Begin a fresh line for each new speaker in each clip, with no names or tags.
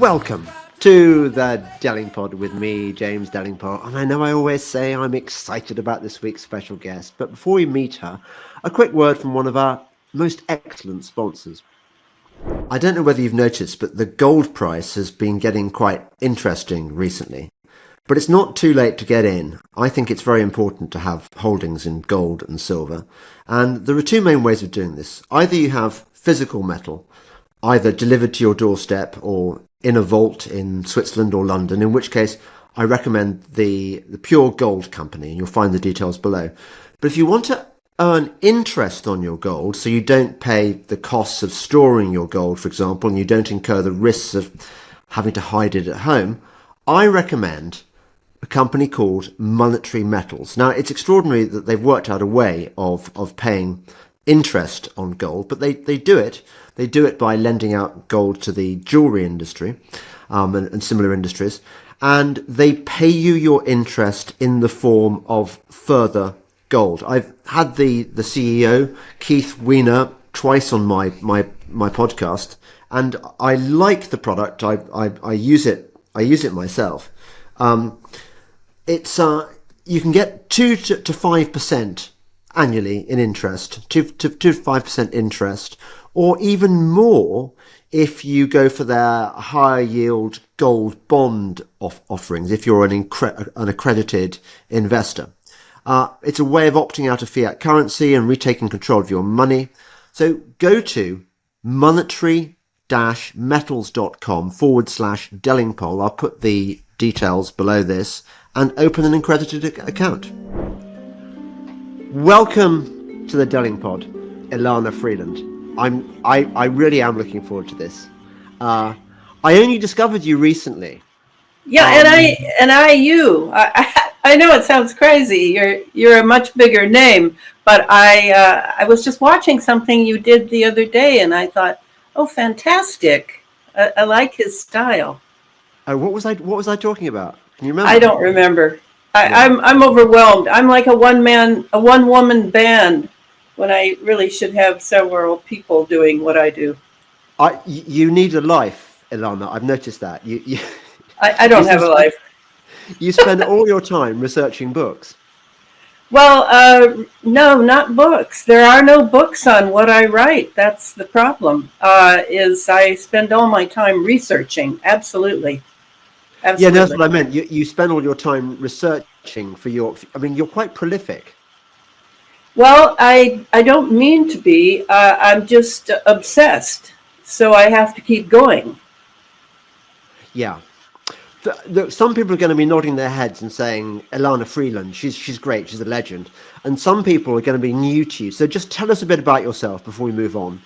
Welcome to the Delingpole with me, James Delingpole. And I know I always say I'm excited about this week's special guest, but before we meet her, a quick word from one of our most excellent sponsors. I don't know whether you've noticed, but the gold price has been getting quite interesting recently. But it's not too late to get in. I think it's very important to have holdings in gold and silver. And there are two main ways of doing this. Either you have physical metal, either delivered to your doorstep or in a vault in Switzerland or London, in which case I recommend the Pure Gold Company, and you'll find the details below. But if you want to earn interest on your gold, so you don't pay the costs of storing your gold, for example, and you don't incur the risks of having to hide it at home, I recommend a company called Monetary Metals. Now, it's extraordinary that they've worked out a way of paying interest on gold, but they do it. They do it by lending out gold to the jewelry industry and similar industries, and they pay you your interest in the form of further gold. I've had the CEO, Keith Weiner, twice on my podcast, and I like the product. I use it. I use it myself. It's you can get 2 to 5% annually in interest, 2 to 5% interest, or even more if you go for their higher yield gold bond offerings, if you're an accredited investor. It's a way of opting out of fiat currency and retaking control of your money. So go to monetary-metals.com/Delingpole. I'll put the details below this, and open an accredited account. Welcome to the Delingpole, Elana Freeland. I really am looking forward to this. I only discovered you recently.
Yeah, I know it sounds crazy. You're a much bigger name, but I was just watching something you did the other day, and I thought, oh, fantastic! I like his style.
Oh, what was I talking about? Can you remember?
I don't remember. I'm overwhelmed. I'm like a one woman band when I really should have several people doing what I do.
You need a life, Elana. I've noticed that.
I don't have a life.
You spend all your time researching books.
Well, no, not books. There are no books on what I write. That's the problem. Is I spend all my time researching. Absolutely.
Yeah, that's what I meant. You spend all your time researching for your. I mean, you're quite prolific.
Well, I don't mean to be. I'm just obsessed, so I have to keep going.
Yeah. Look, some people are going to be nodding their heads and saying, Elana Freeland, she's great, she's a legend. And some people are going to be new to you. So just tell us a bit about yourself before we move on.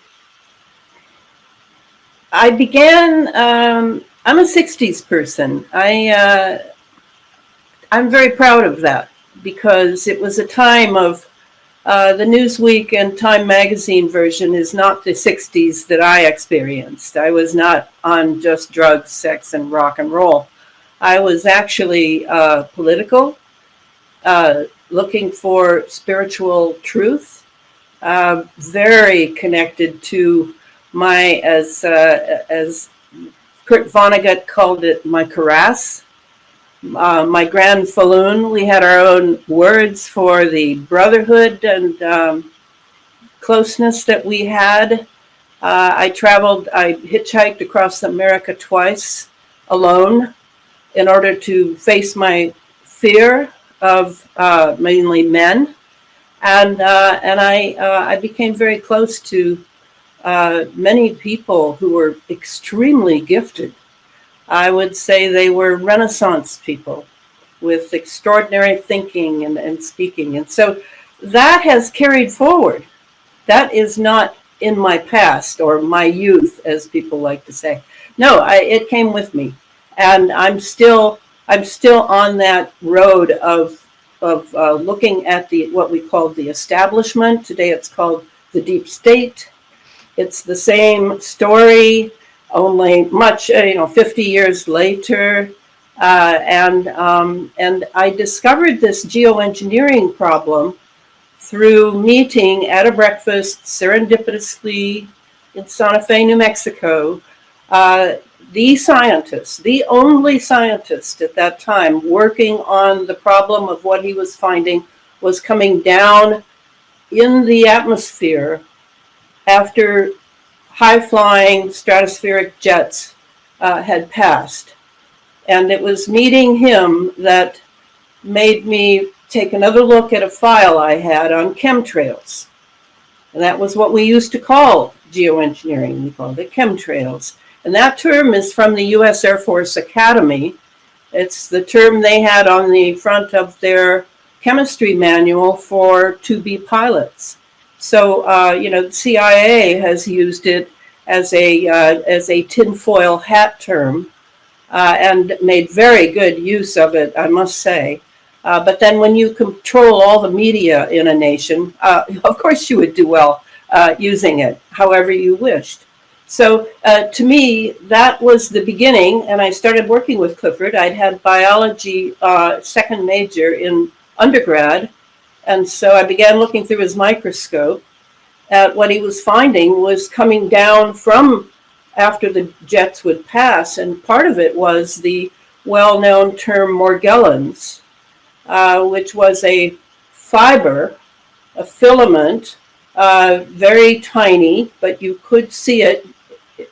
I began, I'm a 60s person. I'm very proud of that because it was a time of, the Newsweek and Time magazine version is not the 60s that I experienced. I was not on just drugs, sex, and rock and roll. I was actually political, looking for spiritual truth, very connected to my, as Kurt Vonnegut called it, my karass, my grand falloon. We had our own words for the brotherhood and closeness that we had. I hitchhiked across America twice alone in order to face my fear of mainly men, and I became very close to many people who were extremely gifted. I would say they were Renaissance people with extraordinary thinking and speaking, and so that has carried forward. That is not in my past or my youth, as people like to say. No, it came with me. And I'm still on that road of looking at what we call the establishment. Today it's called the deep state. It's the same story, only much 50 years later. And I discovered this geoengineering problem through meeting at a breakfast serendipitously in Santa Fe, New Mexico, the scientist, the only scientist at that time working on the problem of what he was finding was coming down in the atmosphere after high-flying stratospheric jets had passed. And it was meeting him that made me take another look at a file I had on chemtrails. And that was what we used to call geoengineering. We called it chemtrails. And that term is from the U.S. Air Force Academy. It's the term they had on the front of their chemistry manual for to-be pilots. So, the CIA has used it as a tinfoil hat term and made very good use of it, I must say. But then when you control all the media in a nation, of course you would do well using it however you wished. So to me, that was the beginning, and I started working with Clifford. I'd had biology second major in undergrad, and so I began looking through his microscope at what he was finding was coming down from after the jets would pass, and part of it was the well-known term Morgellons, which was a fiber, a filament, very tiny, but you could see it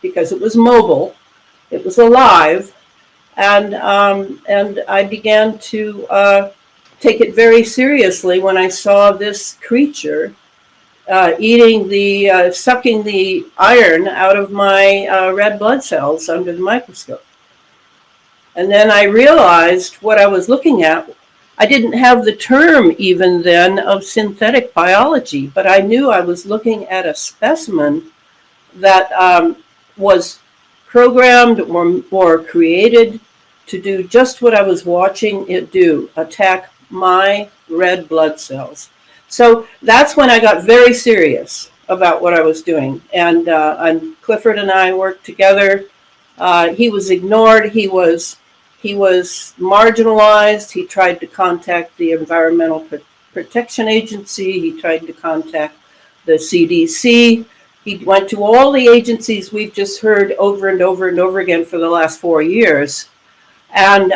because it was mobile, it was alive, and I began to take it very seriously when I saw this creature sucking the iron out of my red blood cells under the microscope. And then I realized what I was looking at. I didn't have the term even then of synthetic biology, but I knew I was looking at a specimen that was programmed or created to do just what I was watching it do, attack my red blood cells. So that's when I got very serious about what I was doing. And Clifford and I worked together. He was ignored. He was marginalized. He tried to contact the Environmental Protection Agency. He tried to contact the CDC. He went to all the agencies we've just heard over and over and over again for the last 4 years. And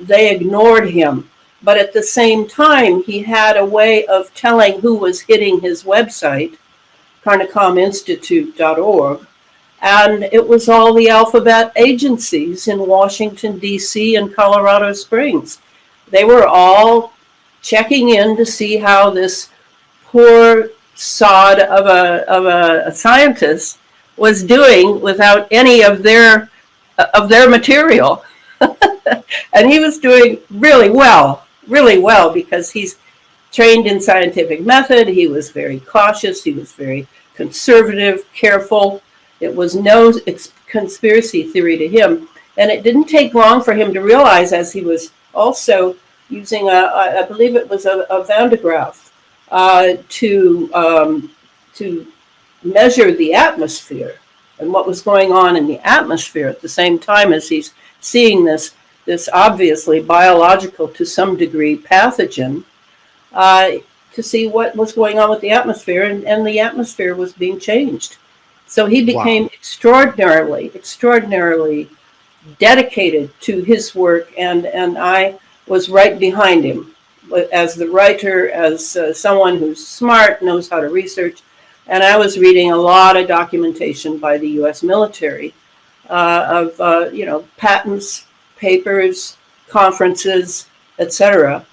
they ignored him. But at the same time, he had a way of telling who was hitting his website, carnicominstitute.org. And it was all the alphabet agencies in Washington, D.C. and Colorado Springs. They were all checking in to see how this poor sod of a scientist was doing without any of their material. And he was doing really well because he's trained in scientific method. He was very cautious. He was very conservative, careful. It was no conspiracy theory to him. And it didn't take long for him to realize, as he was also using I believe it was a Van de Graaff to measure the atmosphere and what was going on in the atmosphere at the same time as he's seeing this obviously biological, to some degree, pathogen, to see what was going on with the atmosphere, and the atmosphere was being changed. So he became extraordinarily dedicated to his work, and I was right behind him as the writer, as someone who's smart, knows how to research, and I was reading a lot of documentation by the U.S. military of patents, papers, conferences, etc.,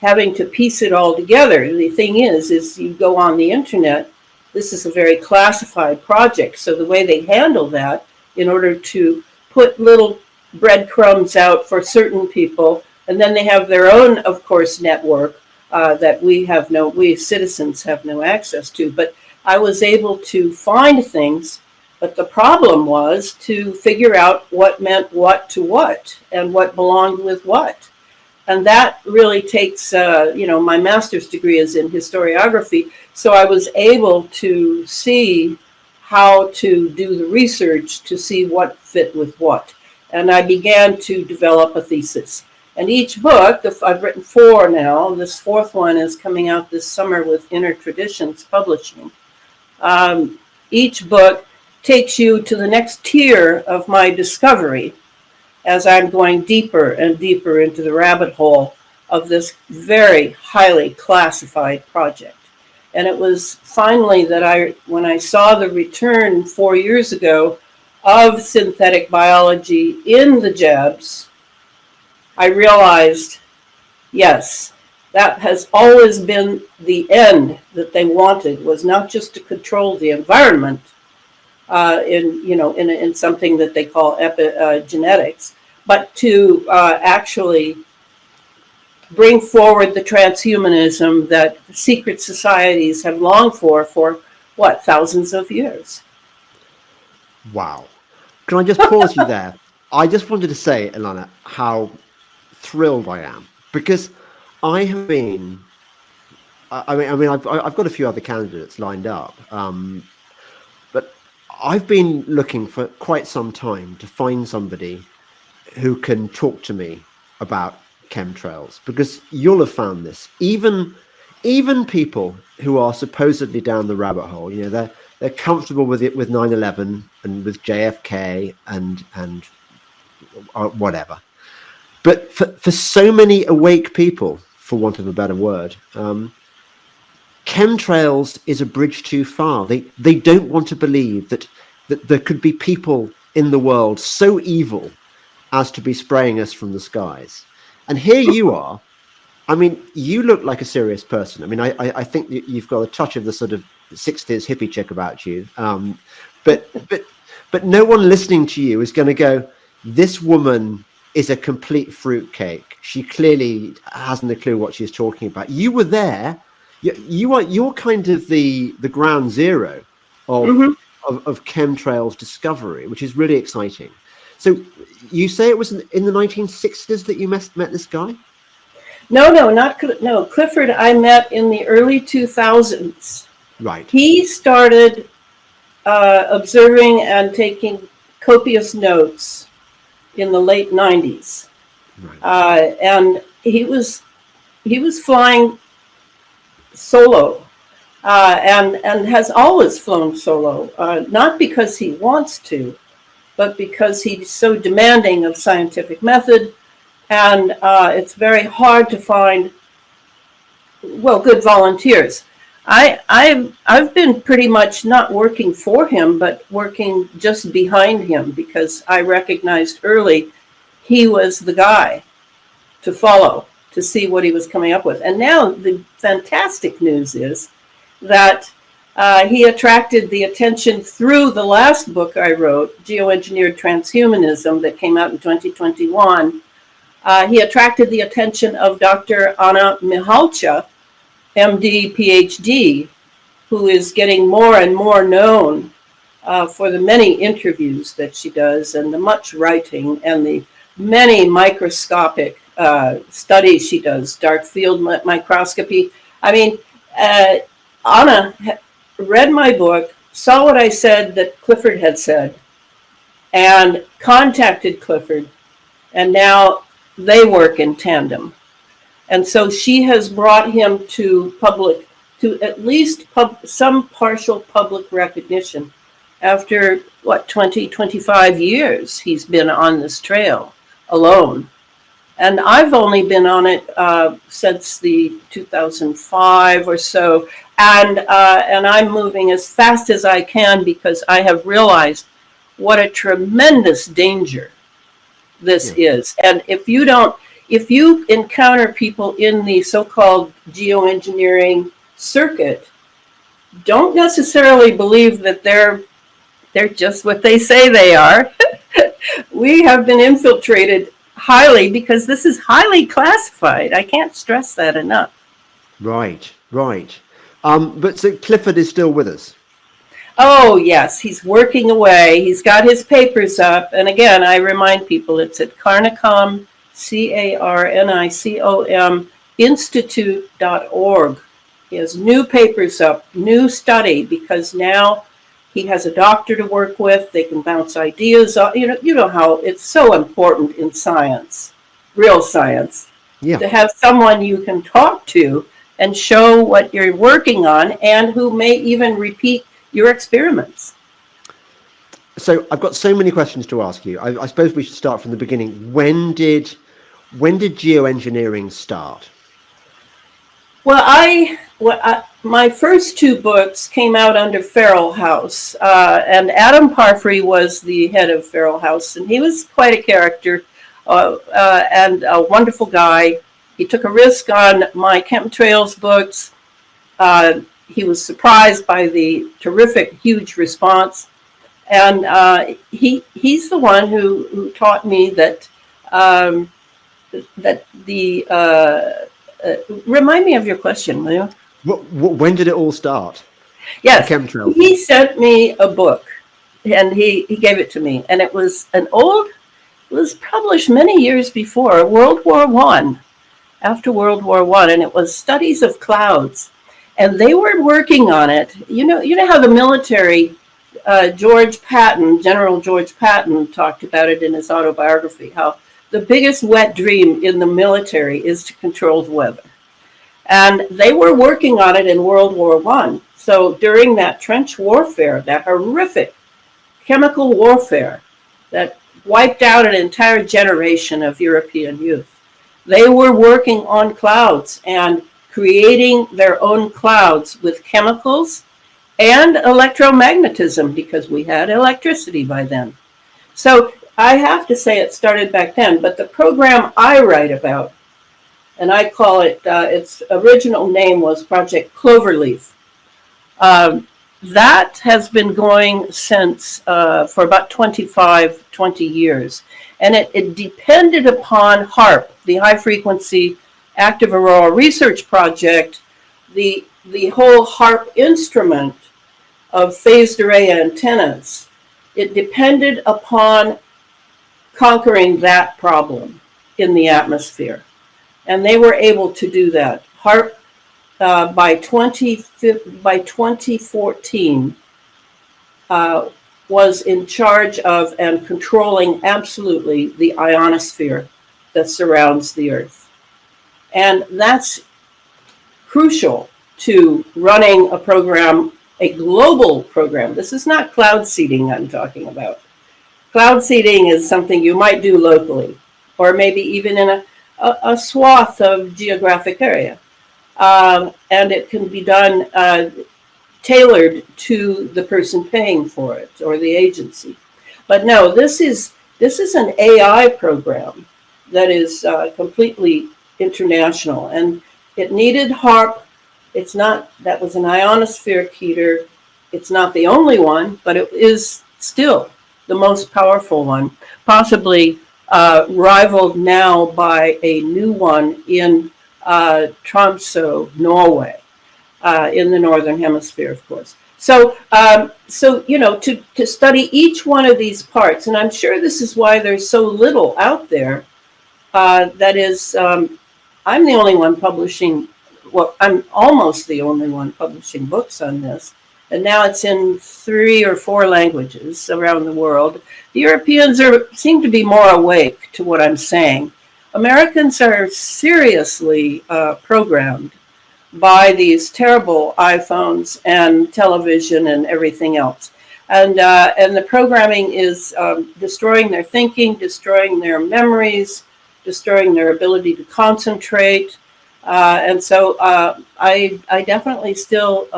having to piece it all together. The thing is you go on the internet, this is a very classified project, so the way they handle that, in order to put little breadcrumbs out for certain people, and then they have their own, of course, network that we citizens have no access to. But I was able to find things, but the problem was to figure out what meant what to what and what belonged with what. And that really takes, my master's degree is in historiography, so I was able to see how to do the research to see what fit with what. And I began to develop a thesis. And each book, I've written 4 now, this 4th one is coming out this summer with Inner Traditions Publishing. Each book takes you to the next tier of my discovery as I'm going deeper and deeper into the rabbit hole of this very highly classified project. And it was finally that when I saw the return 4 years ago of synthetic biology in the JEBs, I realized, yes, that has always been the end that they wanted, was not just to control the environment in something that they call epigenetics, but to actually bring forward the transhumanism that secret societies have longed for what, thousands of years.
Wow. Can I just pause you there? I just wanted to say, Elana, how thrilled I am, because I have been, I've got a few other candidates lined up, but I've been looking for quite some time to find somebody who can talk to me about chemtrails, because you'll have found this. Even people who are supposedly down the rabbit hole, they're comfortable with it, with 9/11 and with JFK and whatever. But for so many awake people, for want of a better word, chemtrails is a bridge too far. They don't want to believe that there could be people in the world so evil as to be spraying us from the skies. And here you are. I mean, you look like a serious person. I mean, I think you've got a touch of the sort of 60s hippie chick about you. But no one listening to you is going to go, this woman is a complete fruitcake. She clearly hasn't a clue what she's talking about. You were there. You're kind of the ground zero of chemtrails discovery, which is really exciting. So you say it was in the 1960s that you met this guy?
No, Clifford I met in the early 2000s.
Right.
He started observing and taking copious notes in the late 90s. Right. And he was flying solo and has always flown solo, not because he wants to, but because he's so demanding of scientific method, and it's very hard to find, good volunteers. I've been pretty much not working for him, but working just behind him, because I recognized early he was the guy to follow, to see what he was coming up with. And now the fantastic news is that he attracted the attention through the last book I wrote, Geoengineered Transhumanism, that came out in 2021. He attracted the attention of Dr. Anna Mihalcha, MD, PhD, who is getting more and more known for the many interviews that she does, and the much writing, and the many microscopic studies she does, dark field microscopy. I mean, Anna read my book, saw what I said that Clifford had said, and contacted Clifford, and now they work in tandem. And so she has brought him to at least some partial public recognition after, 25 years he's been on this trail alone. And I've only been on it since the 2005 or so. And I'm moving as fast as I can, because I have realized what a tremendous danger this is. And if you encounter people in the so-called geoengineering circuit, don't necessarily believe that they're just what they say they are. We have been infiltrated highly, because this is highly classified. I can't stress that enough.
Right. But so Clifford is still with us?
Oh, yes, he's working away. He's got his papers up. And again, I remind people, it's at Carnicom, CARNICOM, institute.org. He has new papers up, new study, because now he has a doctor to work with. They can bounce ideas off. You know how it's so important in science, real science, to have someone you can talk to and show what you're working on, and who may even repeat your experiments.
So I've got so many questions to ask you. I suppose we should start from the beginning. When did geoengineering start?
Well, my first two books came out under Feral House, and Adam Parfrey was the head of Feral House, and he was quite a character and a wonderful guy. He took a risk on my chemtrails books. He was surprised by the terrific, huge response, and he's the one who taught me that that the remind me of your question, will you?
When did it all start?
Yes,
Chemtrails.
he sent me a book, and he gave it to me, and it was it was published many years before World War One, after World War One, and it was Studies of Clouds, and they were working on it. You know how the military, General George Patton, talked about it in his autobiography, how the biggest wet dream in the military is to control the weather. And they were working on it in World War One. So during that trench warfare, that horrific chemical warfare that wiped out an entire generation of European youth, they were working on clouds and creating their own clouds with chemicals and electromagnetism, because we had electricity by then. So I have to say it started back then, but the program I write about, and I call it, its original name was Project Cloverleaf. That has been going since for about 20 years. And it depended upon HAARP, the High Frequency Active Aurora Research Project, the whole HAARP instrument of phased array antennas. It depended upon conquering that problem in the atmosphere. And they were able to do that. HAARP, by 2014, was in charge of and controlling absolutely the ionosphere that surrounds the Earth. And that's crucial to running a program, a global program. This is not cloud seeding I'm talking about. Cloud seeding is something you might do locally, or maybe even in a swath of geographic area. And it can be done tailored to the person paying for it or the agency. But no, this is an AI program that is completely international, and it needed HAARP. It's not, that was an ionospheric heater. It's not the only one, but it is still the most powerful one, possibly rivaled now by a new one in Tromsø, Norway, in the northern hemisphere, of course. So, to study each one of these parts, and I'm sure this is why there's so little out there. That is, I'm the only one publishing. Well, I'm almost the only one publishing books on this, and now it's in 3 or 4 languages around the world. The Europeans seem to be more awake to what I'm saying. Americans are seriously programmed by these terrible iPhones and television and everything else. And the programming is destroying their thinking, destroying their memories, destroying their ability to concentrate. And so I definitely still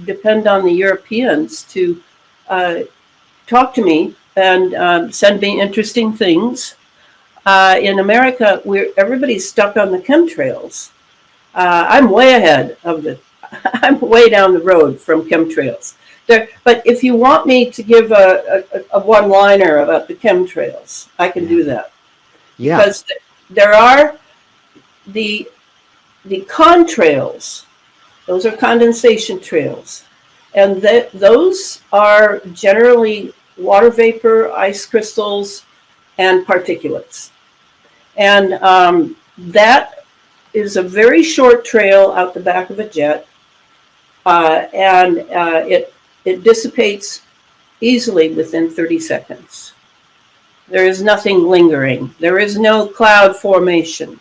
depend on the Europeans to talk to me and send me interesting things. In America, everybody's stuck on the chemtrails. I'm way ahead of I'm way down the road from chemtrails. But if you want me to give a one-liner about the chemtrails, I can do that.
Yeah.
Because there are the contrails. Those are condensation trails. And those are generally water vapor, ice crystals, and particulates. And that is a very short trail out the back of a jet. And it dissipates easily within 30 seconds. There is nothing lingering. There is no cloud formation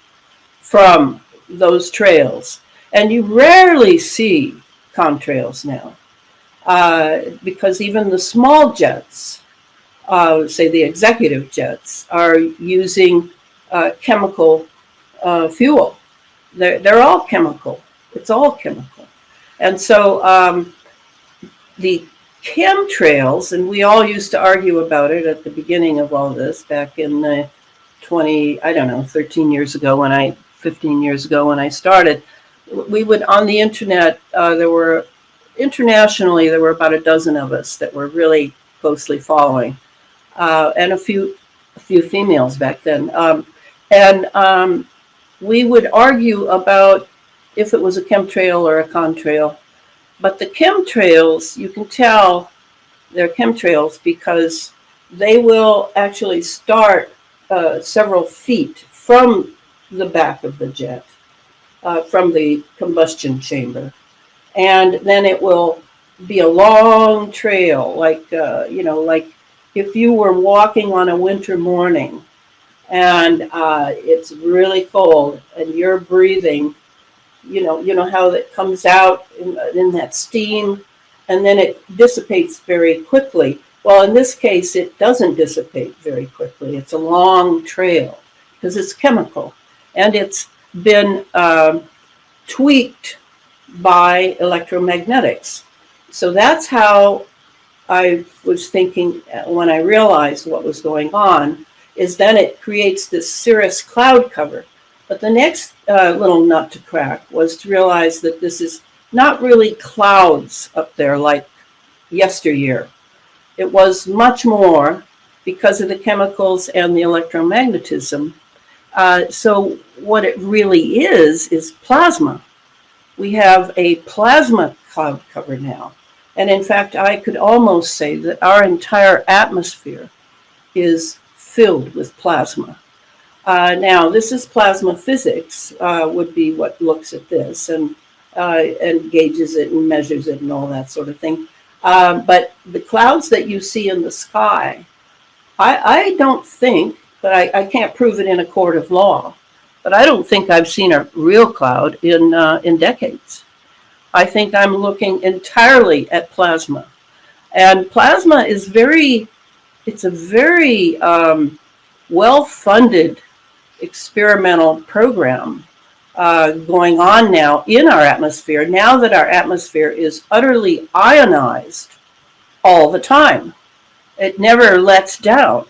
from those trails. And you rarely see contrails now, because even the small jets say the executive jets, are using chemical fuel. They're all chemical. It's all chemical. And so the chemtrails, and we all used to argue about it at the beginning of all this back in 13 years ago 15 years ago when I started. We would, on the internet, internationally, there were about a dozen of us that were really closely following, and a few females back then. We would argue about if it was a chemtrail or a contrail. But the chemtrails, you can tell they're chemtrails because they will actually start several feet from the back of the jet, from the combustion chamber. And then it will be a long trail, like if you were walking on a winter morning and it's really cold and you're breathing, you know how that comes out in that steam, and then it dissipates very quickly. Well, in this case, it doesn't dissipate very quickly. It's a long trail because it's chemical, and it's been tweaked by electromagnetics. So that's how I was thinking when I realized what was going on, is then it creates this cirrus cloud cover. But the next little nut to crack was to realize that this is not really clouds up there like yesteryear. It was much more because of the chemicals and the electromagnetism. So what it really is plasma. We have a plasma cloud cover now. And in fact, I could almost say that our entire atmosphere is filled with plasma. Now, this is plasma physics, would be what looks at this and gauges it and measures it and all that sort of thing. But the clouds that you see in the sky, I don't think, but I can't prove it in a court of law, but I don't think I've seen a real cloud in decades. I think I'm looking entirely at plasma. And plasma is it's a very well-funded experimental program going on now in our atmosphere, now that our atmosphere is utterly ionized all the time. It never lets down.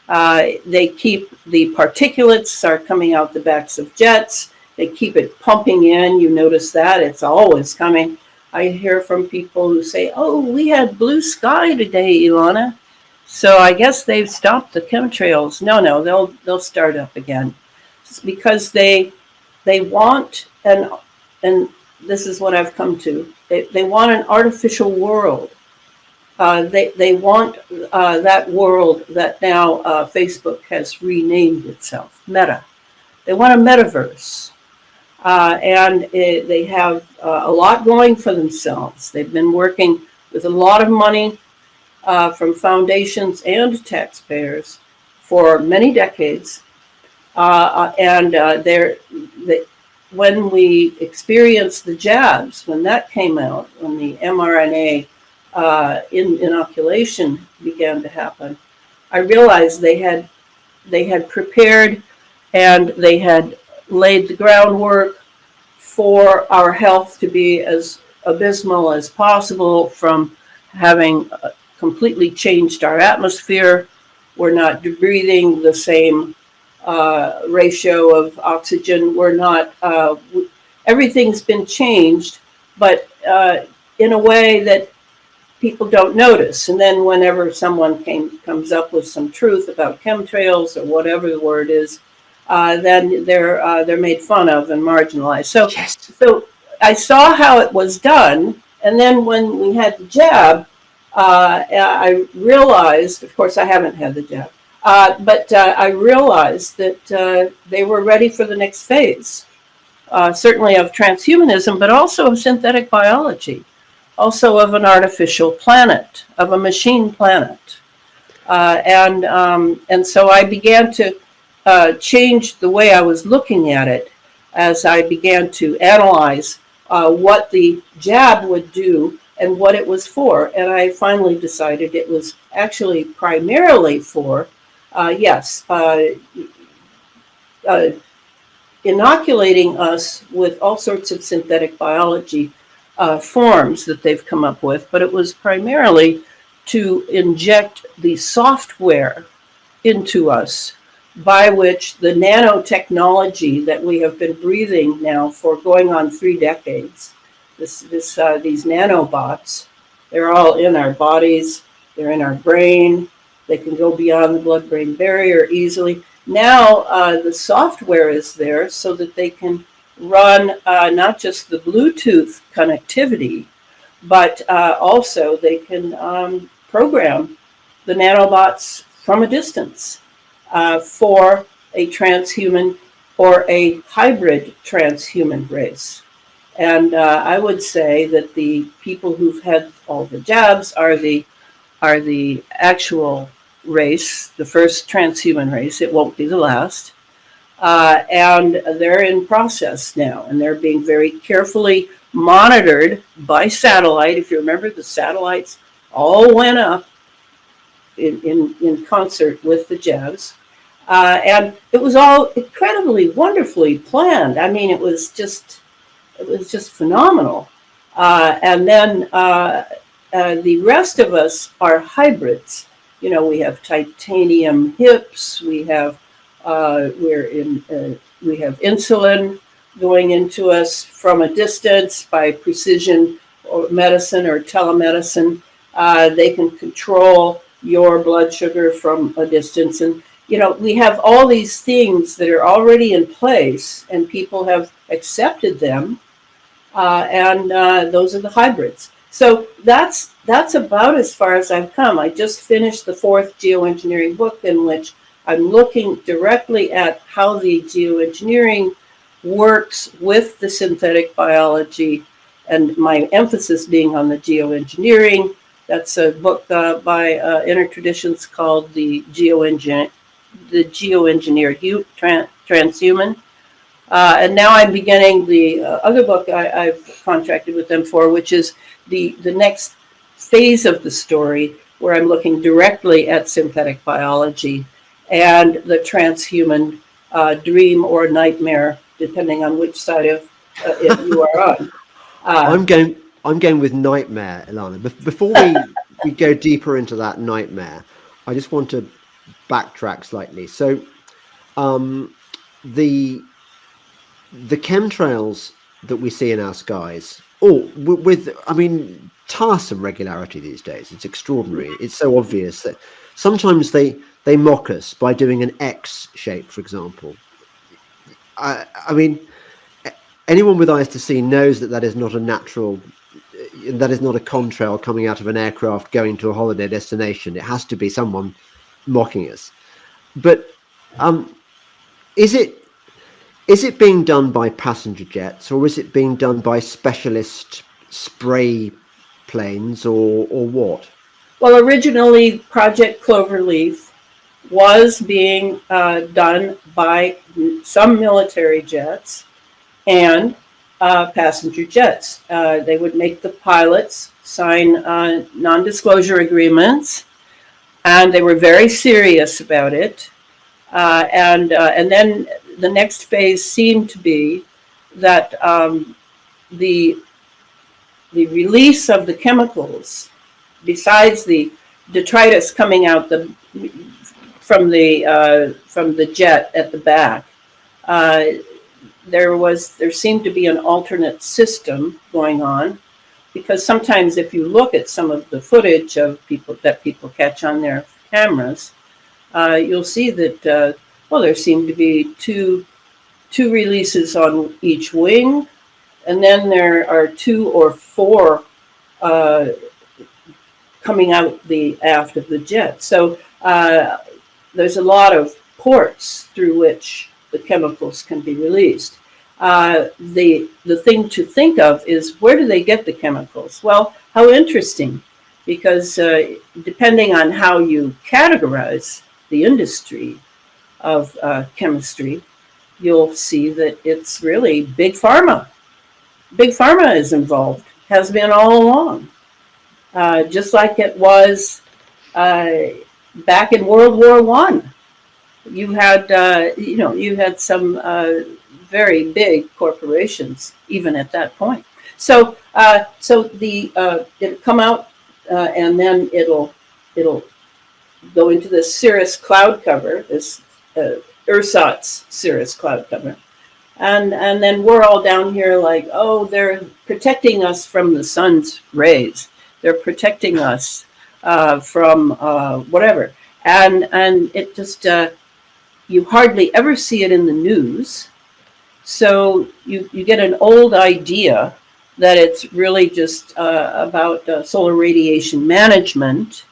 They keep the particulates are coming out the backs of jets. They keep it pumping in. You notice that it's always coming. I hear from people who say, "Oh, we had blue sky today, Elana." So I guess they've stopped the chemtrails. No, they'll start up again. It's because they want, and this is what I've come to. They want an artificial world. They want that world that now Facebook has renamed itself, Meta. They want a metaverse. And they have a lot going for themselves. They've been working with a lot of money from foundations and taxpayers for many decades. When we experienced the jabs, when that came out, when the mRNA inoculation began to happen, I realized they had prepared and they had laid the groundwork for our health to be as abysmal as possible, from having completely changed our atmosphere. We're not breathing the same ratio of oxygen. We're not, everything's been changed, but in a way that people don't notice. And then whenever someone comes up with some truth about chemtrails or whatever the word is, then they're made fun of and marginalized. So I saw how it was done, and then when we had the jab, I realized, of course I haven't had the jab, but I realized that they were ready for the next phase, certainly of transhumanism, but also of synthetic biology, also of an artificial planet, of a machine planet. And so I began to changed the way I was looking at it as I began to analyze what the jab would do and what it was for. And I finally decided it was actually primarily for, yes, uh, inoculating us with all sorts of synthetic biology forms that they've come up with, but it was primarily to inject the software into us by which the nanotechnology that we have been breathing now for going on 3 decades, these nanobots, they're all in our bodies, they're in our brain, they can go beyond the blood-brain barrier easily. Now the software is there so that they can run not just the Bluetooth connectivity, but also they can program the nanobots from a distance for a transhuman or a hybrid transhuman race. And I would say that the people who've had all the jabs are the actual race, the first transhuman race. It won't be the last. And they're in process now, and they're being very carefully monitored by satellite. If you remember, the satellites all went up in concert with the jabs. And it was all incredibly wonderfully planned. I mean, it was just phenomenal. And then the rest of us are hybrids. You know, we have titanium hips. We have we have insulin going into us from a distance by precision or medicine or telemedicine. They can control your blood sugar from a distance, and you know, we have all these things that are already in place, and people have accepted them, and those are the hybrids. So that's about as far as I've come. I just finished the 4th geoengineering book, in which I'm looking directly at how the geoengineering works with the synthetic biology, and my emphasis being on the geoengineering. That's a book by Intertraditions called The Geoengineered Transhuman. And now I'm beginning the other book I've contracted with them for, which is the next phase of the story, where I'm looking directly at synthetic biology and the transhuman dream or nightmare, depending on which side of it you are on.
I'm going with nightmare, Elana. Before we go deeper into that nightmare, I just want to backtrack slightly. So, the chemtrails that we see in our skies, I mean, tiresome regularity these days. It's extraordinary. It's so obvious that sometimes they mock us by doing an X shape, for example. I mean, anyone with eyes to see knows that is not a natural. That is not a contrail coming out of an aircraft going to a holiday destination. It has to be someone mocking us. But is it being done by passenger jets, or is it being done by specialist spray planes, or what?
Well, originally Project Cloverleaf was being done by some military jets and passenger jets. They would make the pilots sign non-disclosure agreements, and they were very serious about it. And then the next phase seemed to be that the release of the chemicals, besides the detritus coming out from the jet at the back, there seemed to be an alternate system going on, because sometimes if you look at some of the footage of people catch on their cameras, you'll see that there seem to be two releases on each wing, and then there are 2 or 4 coming out the aft of the jet. So there's a lot of ports through which the chemicals can be released. The thing to think of is, where do they get the chemicals? Well, how interesting, because depending on how you categorize the industry of chemistry, you'll see that it's really big pharma. Big pharma is involved, has been all along. just like it was back in World War I. You had, you had some very big corporations even at that point. So, it'll come out, and then it'll go into this cirrus cloud cover, this ersatz cirrus cloud cover, and then we're all down here like, oh, they're protecting us from the sun's rays. They're protecting us from whatever, and it just you hardly ever see it in the news. So you get an old idea that it's really just about solar radiation management,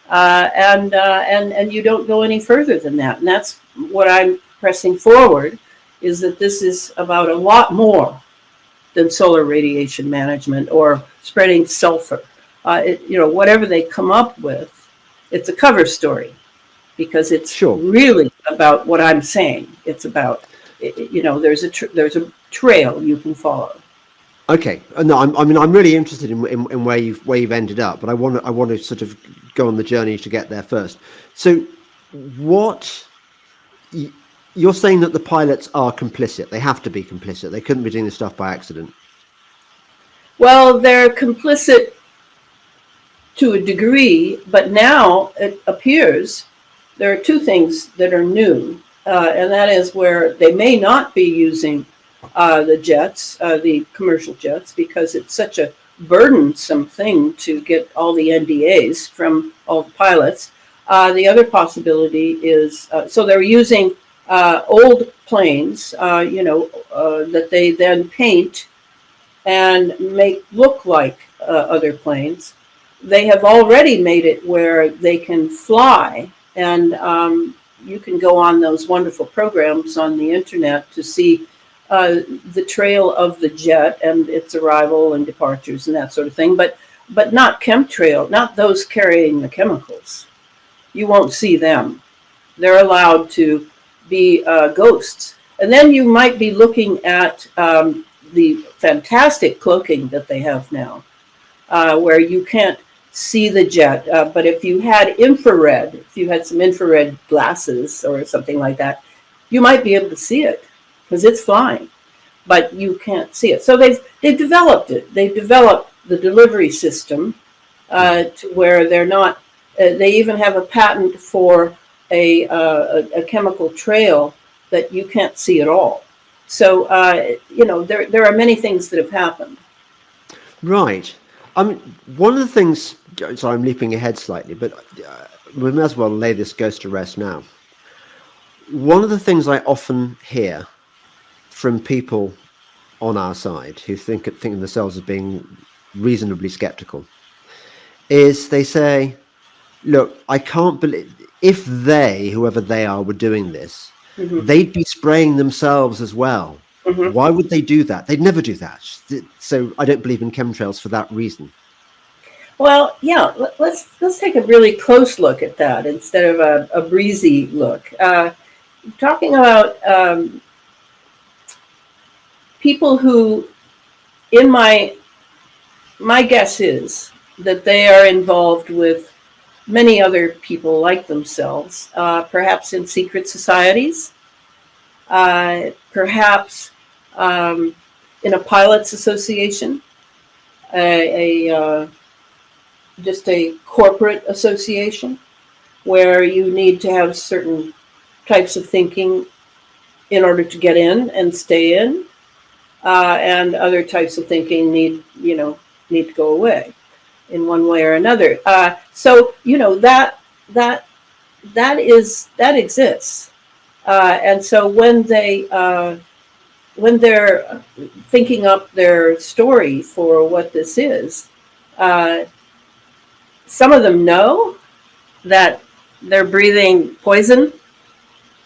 and you don't go any further than that. And that's what I'm pressing forward, is that this is about a lot more than solar radiation management or spreading sulfur. Whatever they come up with, it's a cover story, because it's really about what I'm saying. It's about, there's a trail you can follow.
Okay, no, I'm really interested in where you've ended up, but I want to sort of go on the journey to get there first. So, you're saying that the pilots are complicit? They have to be complicit. They couldn't be doing this stuff by accident.
Well, they're complicit to a degree, but now it appears there are two things that are new, and that is where they may not be using the jets, the commercial jets, because it's such a burdensome thing to get all the NDAs from all the pilots. The other possibility is, so they're using old planes, that they then paint and make look like other planes. They have already made it where they can fly, and you can go on those wonderful programs on the internet to see the trail of the jet and its arrival and departures and that sort of thing, but not chemtrail, not those carrying the chemicals. You won't see them. They're allowed to be ghosts. And then you might be looking at the fantastic cloaking that they have now, where you can't see the jet, but if you had some infrared glasses or something like that, you might be able to see it, because it's flying, but you can't see it. So they've developed it. They've developed the delivery system to where they're not. They even have a patent for a chemical trail that you can't see at all. So there are many things that have happened.
Right. I mean, one of the things. So I'm leaping ahead slightly, but we may as well lay this ghost to rest now. One of the things I often hear from people on our side who think of themselves as being reasonably skeptical is they say, look, I can't believe, if whoever they are, were doing this, they'd be spraying themselves as well. Why would they do that? They'd never do that. So I don't believe in chemtrails for that reason.
Well, yeah, let's take a really close look at that instead of a breezy look. Talking about people who, in my guess is that they are involved with many other people like themselves, perhaps in secret societies, perhaps in a pilots association, just a corporate association, where you need to have certain types of thinking in order to get in and stay in, and other types of thinking need to go away in one way or another. So that exists, and so when they're thinking up their story for what this is, some of them know that they're breathing poison,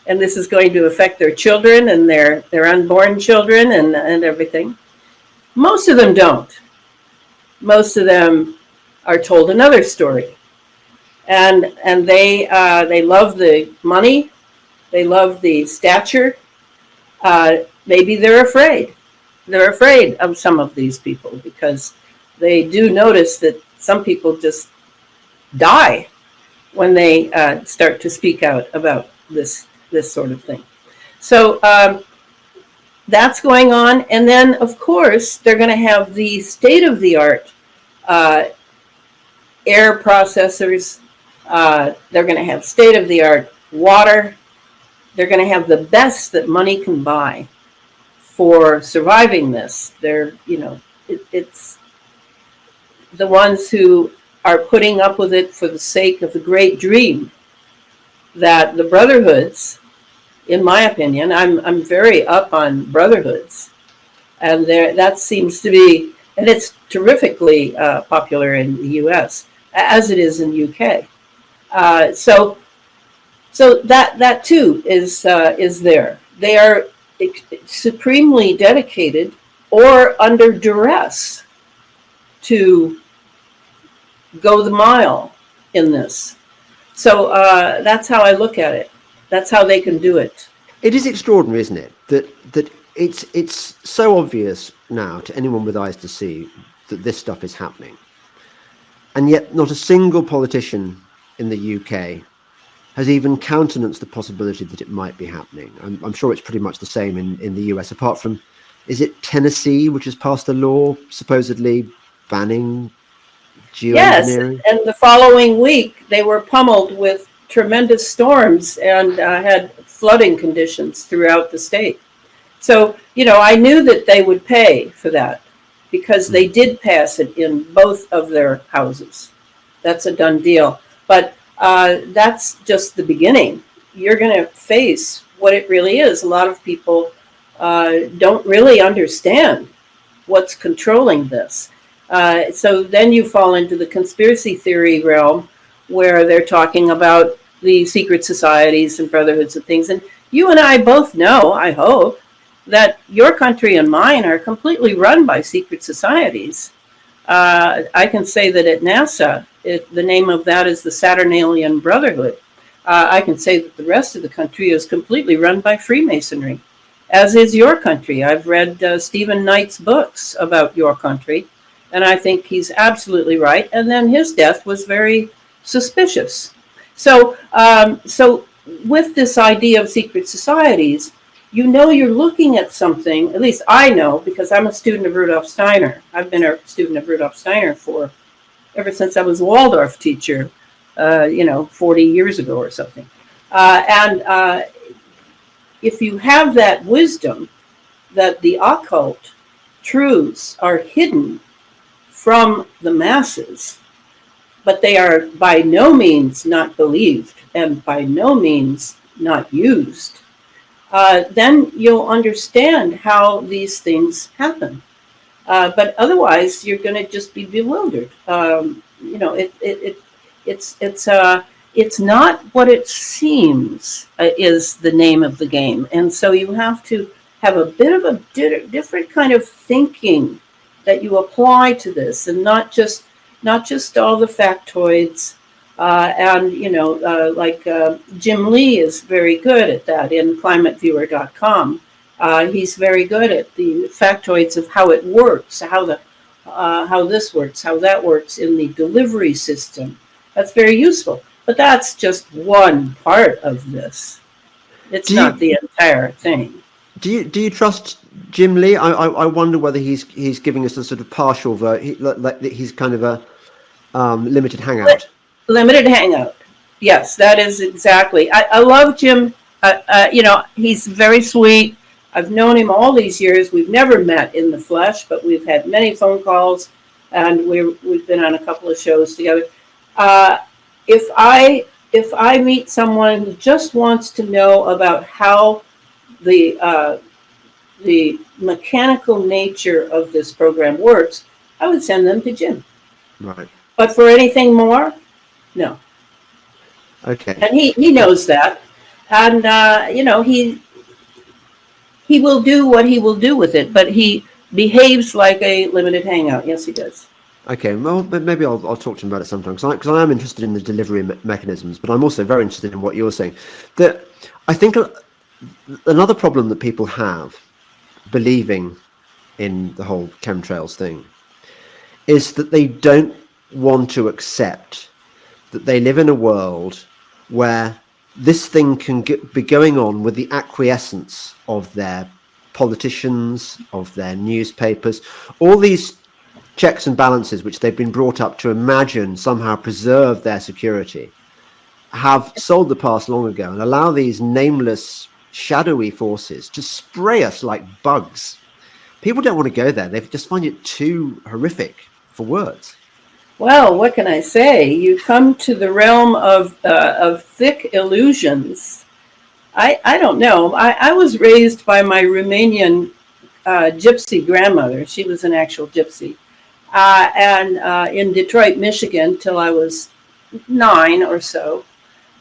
and this is going to affect their children and their unborn children and everything. Most of them don't. Most of them are told another story, and they love the money, they love the stature. Maybe they're afraid. They're afraid of some of these people because they do notice that some people just die when they start to speak out about this sort of thing. So that's going on. And then, of course, they're going to have the state-of-the-art air processors. They're going to have state-of-the-art water. They're going to have the best that money can buy for surviving this. They're, it's the ones who are putting up with it for the sake of the great dream that the brotherhoods, in my opinion, I'm very up on brotherhoods, and that seems to be, and it's terrifically popular in the U.S. as it is in UK. So that too is there. They are supremely dedicated or under duress to go the mile in this. So that's how I look at it. That's how they can do it.
It is extraordinary, isn't it? That it's so obvious now to anyone with eyes to see that this stuff is happening, and yet not a single politician in the UK has even countenanced the possibility that it might be happening. I'm sure it's pretty much the same in the US, apart from, is it Tennessee, which has passed a law supposedly banning geoengineering?
Yes, and the following week they were pummeled with tremendous storms and had flooding conditions throughout the state. So, I knew that they would pay for that because they did pass it in both of their houses. That's a done deal. But that's just the beginning. You're going to face what it really is. A lot of people don't really understand what's controlling this. So then you fall into the conspiracy theory realm where they're talking about the secret societies and brotherhoods and things. And you and I both know, I hope, that your country and mine are completely run by secret societies. I can say that at NASA, the name of that is the Saturnalian Brotherhood. I can say that the rest of the country is completely run by Freemasonry, as is your country. I've read Stephen Knight's books about your country, and I think he's absolutely right. And then his death was very suspicious. So with this idea of secret societies, you're looking at something, at least I know, because I'm a student of Rudolf Steiner. I've been a student of Rudolf Steiner ever since I was a Waldorf teacher, 40 years ago or something. And if you have that wisdom that the occult truths are hidden from the masses, but they are by no means not believed and by no means not used, then you'll understand how these things happen. But otherwise, you're going to just be bewildered. It's not what it seems is the name of the game, and so you have to have a bit of a different kind of thinking that you apply to this, and not just all the factoids. Like Jim Lee is very good at that in climateviewer.com. He's very good at the factoids of how it works, how this works, how that works in the delivery system. That's very useful. But that's just one part of this. It's not the entire thing.
Do you trust Jim Lee? I wonder whether he's giving us a sort of partial like he's kind of a limited hangout.
Limited hangout. Yes, that is exactly. I love Jim. He's very sweet. I've known him all these years. We've never met in the flesh, but we've had many phone calls, and we've been on a couple of shows together. If I meet someone who just wants to know about how the mechanical nature of this program works, I would send them to Jim.
Right.
But for anything more, no.
Okay.
And he knows that, and he will do what he will do with it, but he behaves like a limited hangout. Yes, he does.
Okay, well, maybe I'll talk to him about it sometime, because I am interested in the delivery mechanisms, but I'm also very interested in what you're saying. That I think another problem that people have believing in the whole chemtrails thing is that they don't want to accept that they live in a world where this thing can be going on with the acquiescence of their politicians, of their newspapers, all these checks and balances which they've been brought up to imagine somehow preserve their security, have sold the past long ago and allow these nameless, shadowy forces to spray us like bugs. People don't want to go there. They just find it too horrific for words.
Well, what can I say? You come to the realm of thick illusions. I don't know. I was raised by my Romanian gypsy grandmother. She was an actual gypsy. And in Detroit, Michigan, till I was 9 or so.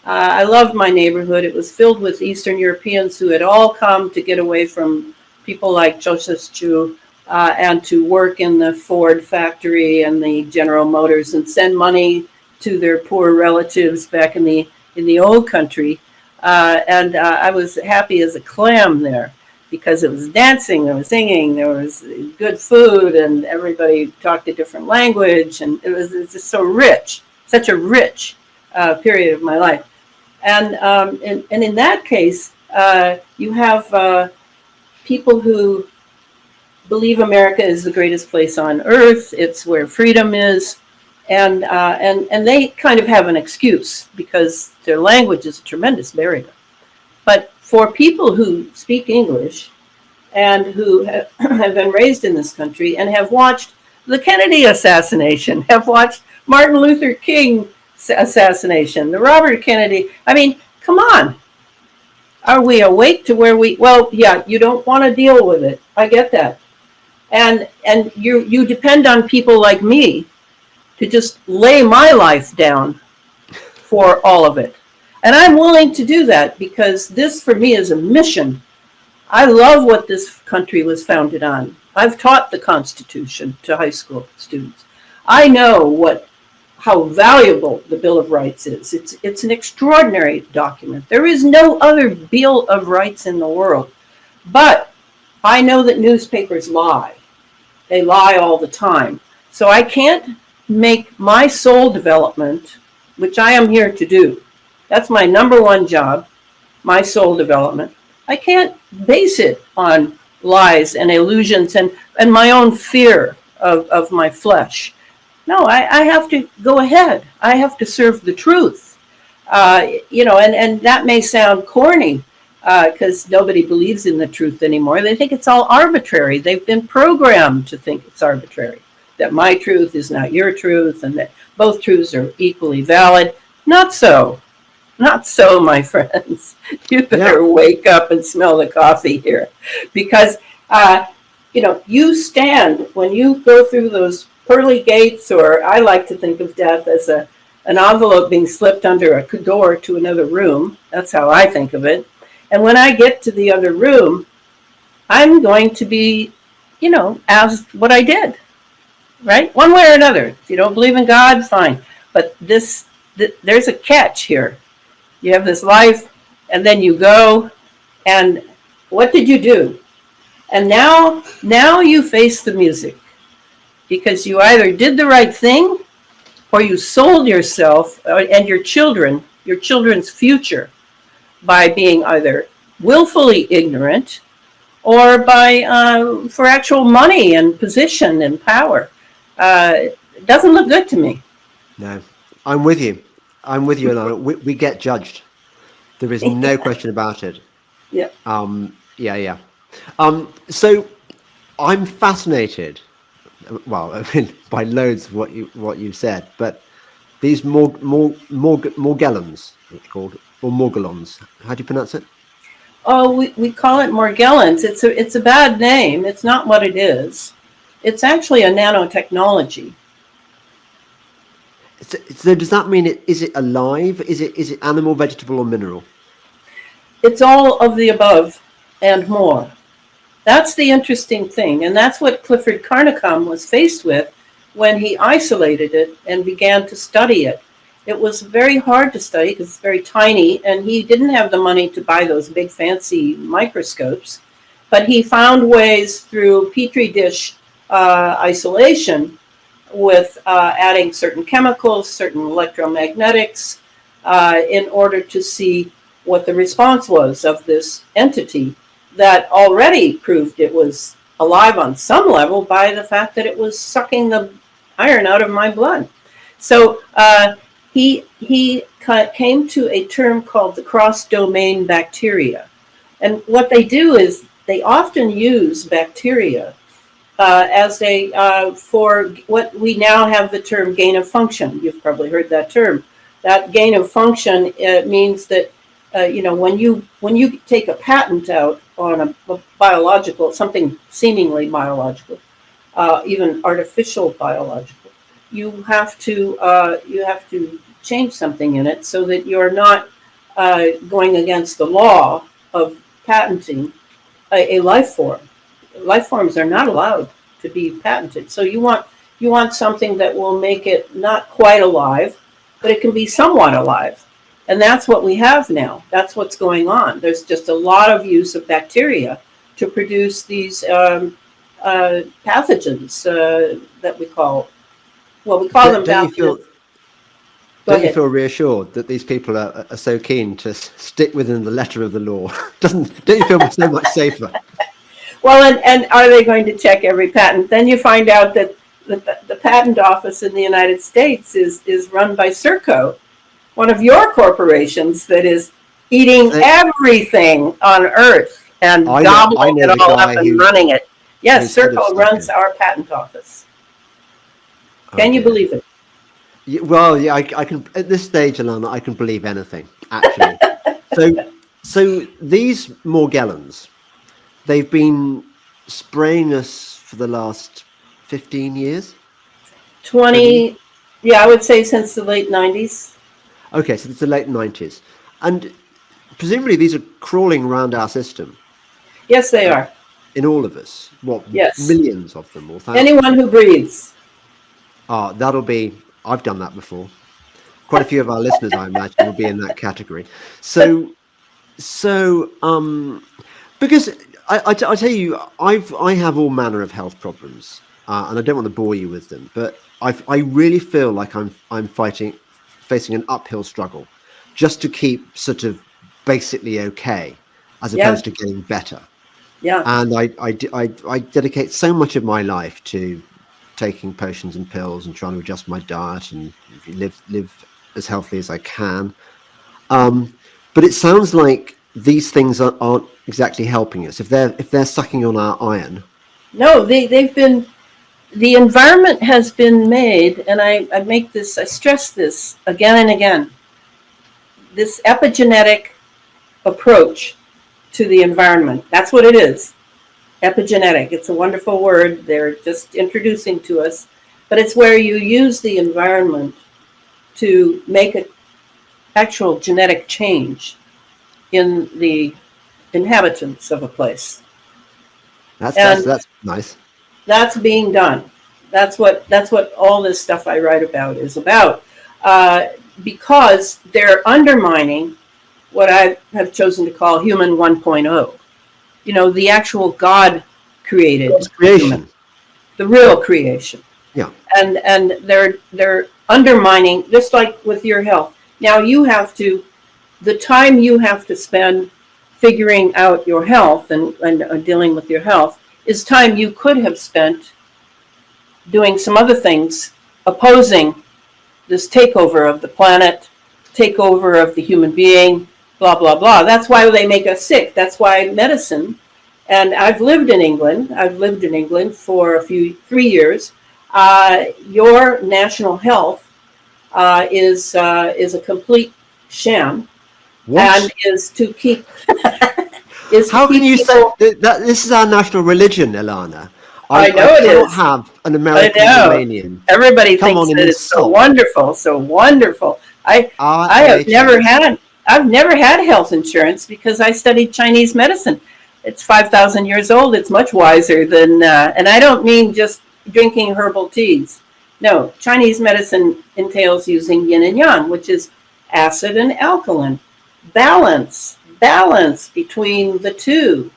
I loved my neighborhood. It was filled with Eastern Europeans who had all come to get away from people like Ceausescu and to work in the Ford factory and the General Motors and send money to their poor relatives back in the old country. And I was happy as a clam there because it was dancing, there was singing, there was good food, and everybody talked a different language, and it was just so rich, such a rich period of my life. And in that case, you have people who believe America is the greatest place on earth. It's where freedom is, and they kind of have an excuse because their language is a tremendous barrier. But for people who speak English and who have been raised in this country and have watched the Kennedy assassination, have watched Martin Luther King assassination, the Robert Kennedy, I mean, come on. Are we awake to where well, yeah, you don't want to deal with it. I get that. And you depend on people like me to just lay my life down for all of it. And I'm willing to do that because this for me is a mission. I love what this country was founded on. I've taught the Constitution to high school students. I know how valuable the Bill of Rights is. It's an extraordinary document. There is no other Bill of Rights in the world. But I know that newspapers lie. They lie all the time. So I can't make my soul development, which I am here to do. That's my number one job, my soul development. I can't base it on lies and illusions and my own fear of my flesh. No, I have to go ahead. I have to serve the truth. And that may sound corny because nobody believes in the truth anymore. They think it's all arbitrary. They've been programmed to think it's arbitrary, that my truth is not your truth and that both truths are equally valid. Not so. Not so, my friends. You better wake up and smell the coffee here. Because, you stand, when you go through those pearly gates, or I like to think of death as an envelope being slipped under a door to another room. That's how I think of it. And when I get to the other room, I'm going to be, asked what I did, right? One way or another. If you don't believe in God, fine. But there's a catch here. You have this life, and then you go, and what did you do? And now you face the music, because you either did the right thing, or you sold yourself and your children's future, by being either willfully ignorant, or for actual money and position and power. It doesn't look good to me.
No, I'm with you. Elana. We get judged. There is no question about it.
Yeah.
Yeah. So I'm fascinated. Well, I mean, by loads of what you've said, but these Morgellons, it's called, or Morgellons. How do you pronounce it?
Oh, we call it Morgellons. It's a bad name. It's not what it is. It's actually a nanotechnology.
So does that mean is it alive? Is it animal, vegetable, or mineral?
It's all of the above and more. That's the interesting thing, and that's what Clifford Carnicom was faced with when he isolated it and began to study it. It was very hard to study because it's very tiny, and he didn't have the money to buy those big fancy microscopes, but he found ways through Petri dish isolation with adding certain chemicals, certain electromagnetics, in order to see what the response was of this entity that already proved it was alive on some level by the fact that it was sucking the iron out of my blood. So he came to a term called the cross-domain bacteria. And what they do is they often use bacteria as a for what we now have the term gain of function. You've probably heard that term. That gain of function means that when you take a patent out on a biological, something seemingly biological, even artificial biological, you have to change something in it so that you're not going against the law of patenting a life form. Life forms are not allowed to be patented. So you want something that will make it not quite alive, but it can be somewhat alive. And that's what we have now. That's what's going on. There's just a lot of use of bacteria to produce these pathogens that we call them.
Don't you feel reassured that these people are so keen to stick within the letter of the law? Don't you feel so much safer?
Well, and are they going to check every patent? Then you find out that the patent office in the United States is run by Serco, one of your corporations that is eating everything on Earth and gobbling it all up and running it. Yes, Serco runs our patent office. Can you believe it?
Well, yeah, I can. At this stage, Elana, I can believe anything, actually. So these Morgellons, they've been spraying us for the last 15 years?
20, yeah, I would say since the late 90s.
Okay, so it's the late 90s. And presumably these are crawling around our system.
Yes, they are.
In all of us. What,
yes.
Millions of them? Or thousands?
Anyone who breathes.
That'll be, I've done that before. Quite a few of our listeners, I imagine, will be in that category. So because I tell you, I have all manner of health problems, and I don't want to bore you with them, but I really feel like I'm facing an uphill struggle just to keep sort of basically okay, as opposed to getting better.
Yeah.
And I dedicate so much of my life to taking potions and pills and trying to adjust my diet and live as healthy as I can. But it sounds like these things aren't exactly helping us. If they're sucking on our iron.
No, they've been. The environment has been made, and I stress this again and again. This epigenetic approach to the environment. That's what it is. Epigenetic. It's a wonderful word they're just introducing to us, but it's where you use the environment to make an actual genetic change in the inhabitants of a place.
That's nice.
That's being done. That's what all this stuff I write about is about, because they're undermining what I have chosen to call human 1.0. The actual God created human, the real creation.
Yeah.
And they're undermining, just like with your health. Now the time you have to spend figuring out your health and dealing with your health is time you could have spent doing some other things, opposing this takeover of the planet, takeover of the human being, blah, blah, blah. That's why they make us sick. That's why medicine, and I've lived in England for 3 years. Your national health is a complete sham.
What?
And is to keep...
How can you say that this is our national religion, Elana?
I know it is.
I cannot have an American Iranian.
Everybody thinks that it's so wonderful, so wonderful. I've never had health insurance because I studied Chinese medicine. It's 5,000 years old. It's much wiser than, and I don't mean just drinking herbal teas. No, Chinese medicine entails using yin and yang, which is acid and alkaline. Balance between the two,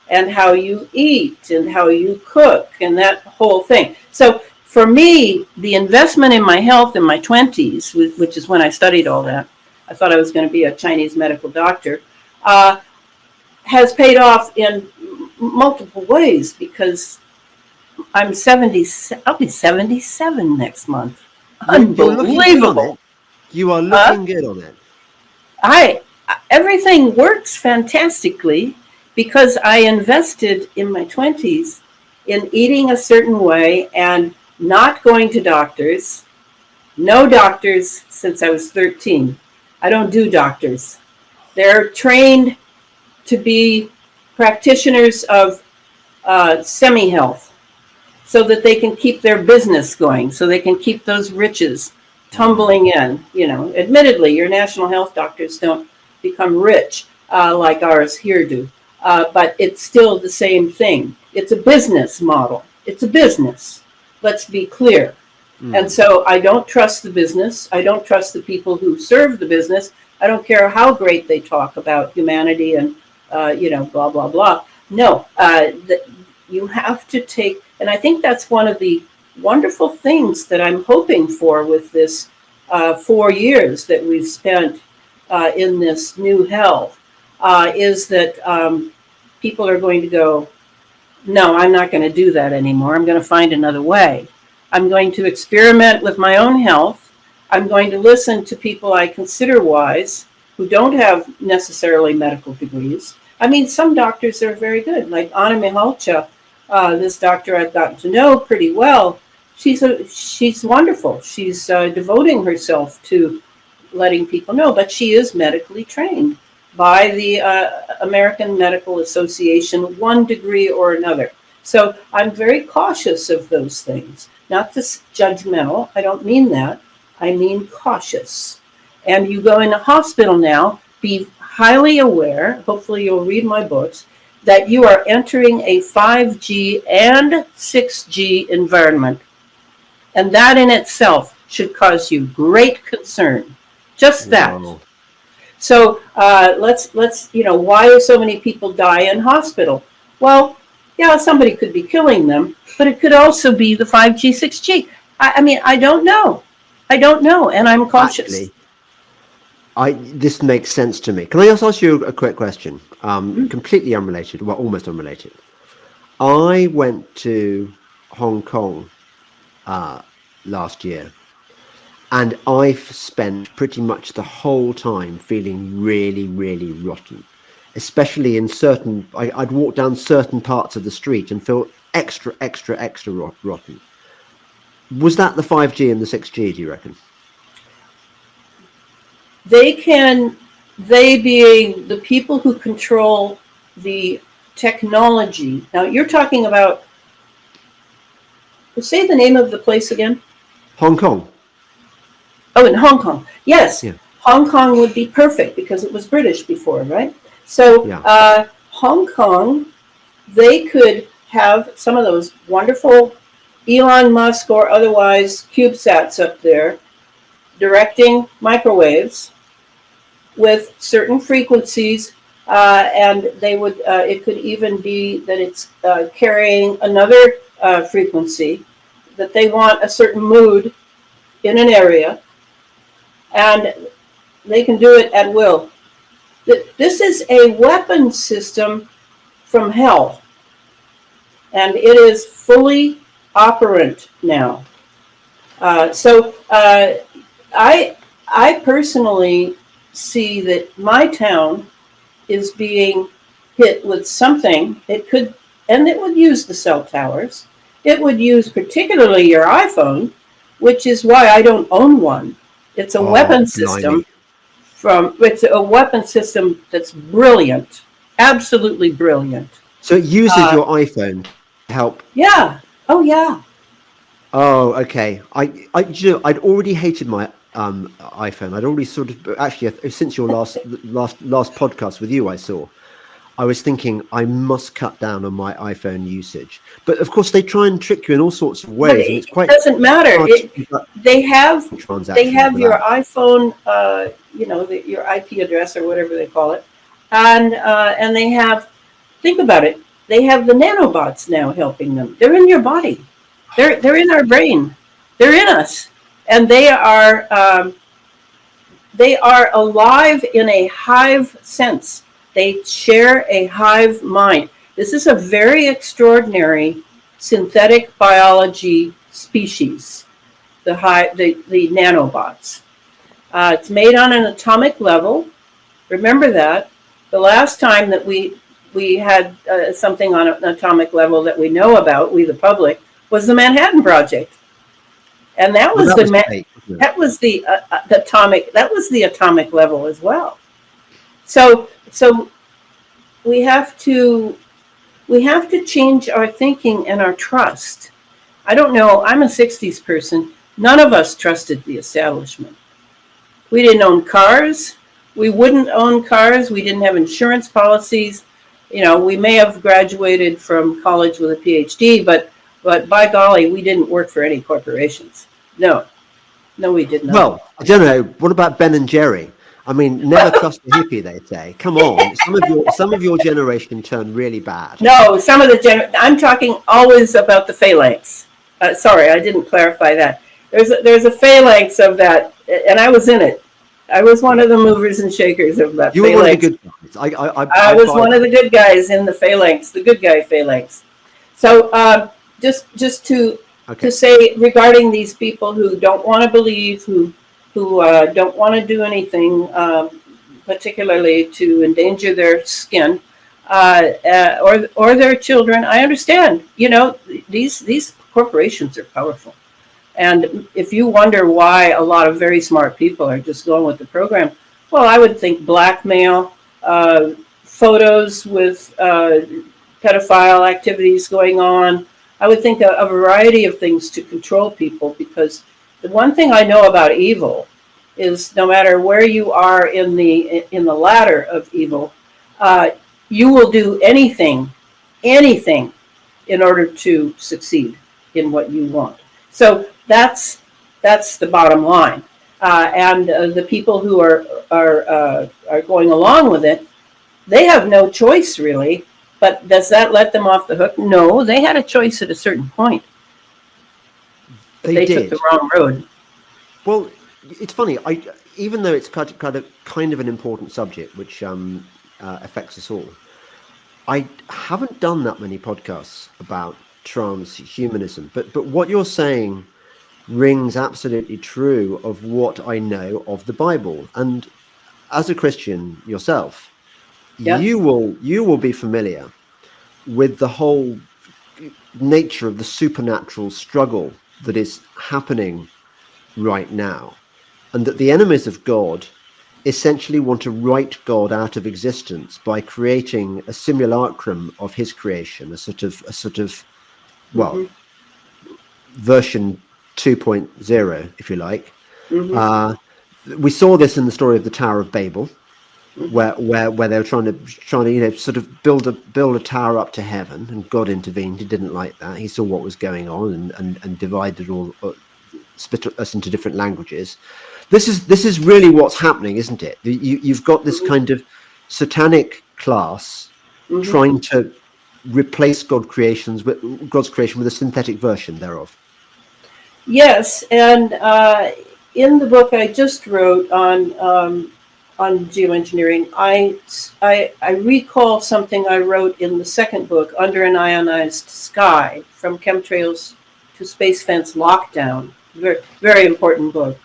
and how you eat and how you cook and that whole thing. So for me, the investment in my health in my 20s, which is when I studied all that, I thought I was going to be a Chinese medical doctor, has paid off in multiple ways because I'm 70. I'll be 77 next month.
You're looking good on
Unbelievable.
it. You are
Huh?
looking good on it.
Everything works fantastically because I invested in my 20s in eating a certain way and not going to doctors. No doctors since I was 13. I don't do doctors. They're trained to be practitioners of semi-health so that they can keep their business going, so they can keep those riches tumbling in. You know, admittedly, your national health doctors don't become rich like ours here do, but it's still the same thing. It's a business model. It's a business. Let's be clear. And so I don't trust the business. I don't trust the people who serve the business. I don't care how great they talk about humanity and, blah, blah, blah. No, you have to take, and I think that's one of the wonderful things that I'm hoping for with this 4 years that we've spent in this new health, is that people are going to go, no, I'm not going to do that anymore. I'm going to find another way. I'm going to experiment with my own health. I'm going to listen to people I consider wise who don't have necessarily medical degrees. I mean, some doctors are very good, like Anna Mihalcha, this doctor I've gotten to know pretty well. She's wonderful. She's devoting herself to letting people know, but she is medically trained by the American Medical Association, one degree or another. So I'm very cautious of those things. Not this judgmental. I don't mean that. I mean cautious. And you go in a hospital now, be highly aware, hopefully you'll read my books, that you are entering a 5G and 6G environment. And that in itself should cause you great concern. Just that.
Wow.
So let's why do so many people die in hospital? Well, yeah, somebody could be killing them, but it could also be the 5G, 6G. I mean, I don't know. And I'm cautious.
Actually, this makes sense to me. Can I just ask you a quick question? Completely unrelated, well, almost unrelated. I went to Hong Kong last year, and I've spent pretty much the whole time feeling really, really rotten. Especially in certain, I'd walk down certain parts of the street and feel extra rotten. Was that the 5G and the 6G, do you reckon?
They being the people who control the technology. Now you're talking about, say the name of the place again?
Hong Kong.
Oh, in Hong Kong. Yes.
Yeah.
Hong Kong would be perfect because it was British before, right? So
Yeah.
Hong Kong, they could have some of those wonderful Elon Musk or otherwise CubeSats up there directing microwaves with certain frequencies, and they would. It could even be that it's carrying another frequency that they want a certain mood in an area, and they can do it at will. This is a weapon system from hell, and it is fully operant now. So I personally see that my town is being hit with something. It could, and it would use the cell towers. It would use particularly your iPhone, which is why I don't own one. It's a weapon system. It's a weapon system that's brilliant, absolutely brilliant.
So it uses your iPhone to help.
Yeah. Oh, yeah.
Oh, okay. I'd already hated my iPhone. I'd already sort of actually since your last podcast with you, I was thinking I must cut down on my iPhone usage. But of course, they try and trick you in all sorts of ways, and it's quite.
It doesn't matter. They have your iPhone, your IP address or whatever they call it, and they have. Think about it. They have the nanobots now helping them. They're in your body. They're in our brain. They're in us, and they are alive in a hive sense. They share a hive mind. This is a very extraordinary synthetic biology species, the nanobots. It's made on an atomic level. Remember that. The last time that we had something on an atomic level that we know about, we the public, was the Manhattan Project, and that
Well,
was
that was fake, wasn't it?
the atomic level as well. So we have to change our thinking and our trust. I don't know. I'm a '60s person. None of us trusted the establishment. We didn't own cars. We wouldn't own cars. We didn't have insurance policies. We may have graduated from college with a PhD, but by golly, we didn't work for any corporations. No, no, we did not.
Well, I don't know. What about Ben and Jerry? I mean, never trust a hippie, they say. Come on, some of your generation turned really bad.
No, I'm talking always about the phalanx. Sorry, I didn't clarify that. There's a phalanx of that, and I was in it. I was one of the movers and shakers of that
You were one of
phalanx.
the good guys.
I was one of the good guys in the phalanx, the good guy phalanx. So just to say regarding these people who don't want to believe, who don't want to do anything, particularly to endanger their skin or their children. I understand. These corporations are powerful. And if you wonder why a lot of very smart people are just going with the program, well, I would think blackmail, photos with pedophile activities going on. I would think a variety of things to control people, because the one thing I know about evil is no matter where you are in the ladder of evil, you will do anything in order to succeed in what you want. So that's the bottom line. And the people who are going along with it, they have no choice really. But does that let them off the hook? No, they had a choice at a certain point. But they took the wrong road.
Well, it's funny. Even though it's kind of an important subject, which affects us all, I haven't done that many podcasts about transhumanism. But what you're saying rings absolutely true of what I know of the Bible. And as a Christian yourself, you will be familiar with the whole nature of the supernatural struggle that is happening right now, and that the enemies of God essentially want to write God out of existence by creating a simulacrum of his creation, a sort of version 2.0, if you like. We saw this in the story of the Tower of Babel, where they were trying to sort of build a tower up to heaven, and God intervened. He didn't like that. He saw what was going on and divided all, split us into different languages. This is really what's happening, isn't it? You've got this kind of satanic class trying to replace God's creation with a synthetic version thereof.
Yes, and in the book I just wrote on geoengineering, I recall something I wrote in the second book, Under an Ionized Sky, From Chemtrails to Space Fence Lockdown. Very, very important book.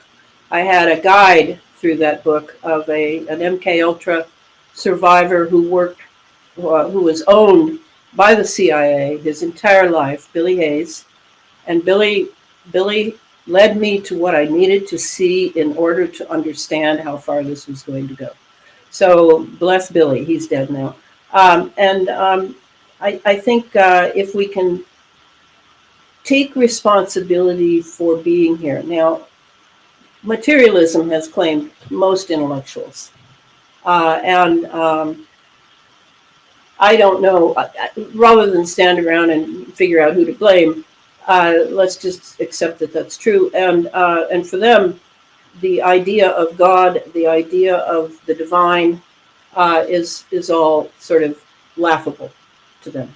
I had a guide through that book of an MK Ultra survivor who was owned by the CIA his entire life, Billy Hayes, and Billy led me to what I needed to see in order to understand how far this was going to go. So bless Billy, he's dead now. I think if we can take responsibility for being here. Now, materialism has claimed most intellectuals. I don't know, rather than stand around and figure out who to blame, let's just accept that that's true. And for them, the idea of God, the idea of the divine, is all sort of laughable to them.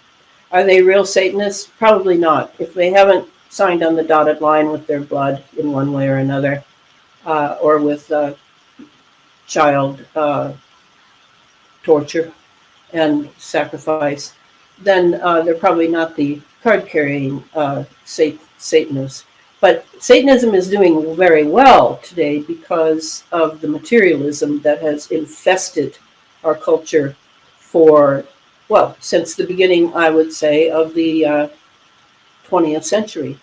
Are they real Satanists? Probably not. If they haven't signed on the dotted line with their blood in one way or another, or with child torture and sacrifice, then they're probably not the card-carrying Satanists. But Satanism is doing very well today because of the materialism that has infested our culture for, well, since the beginning, I would say, of the 20th century.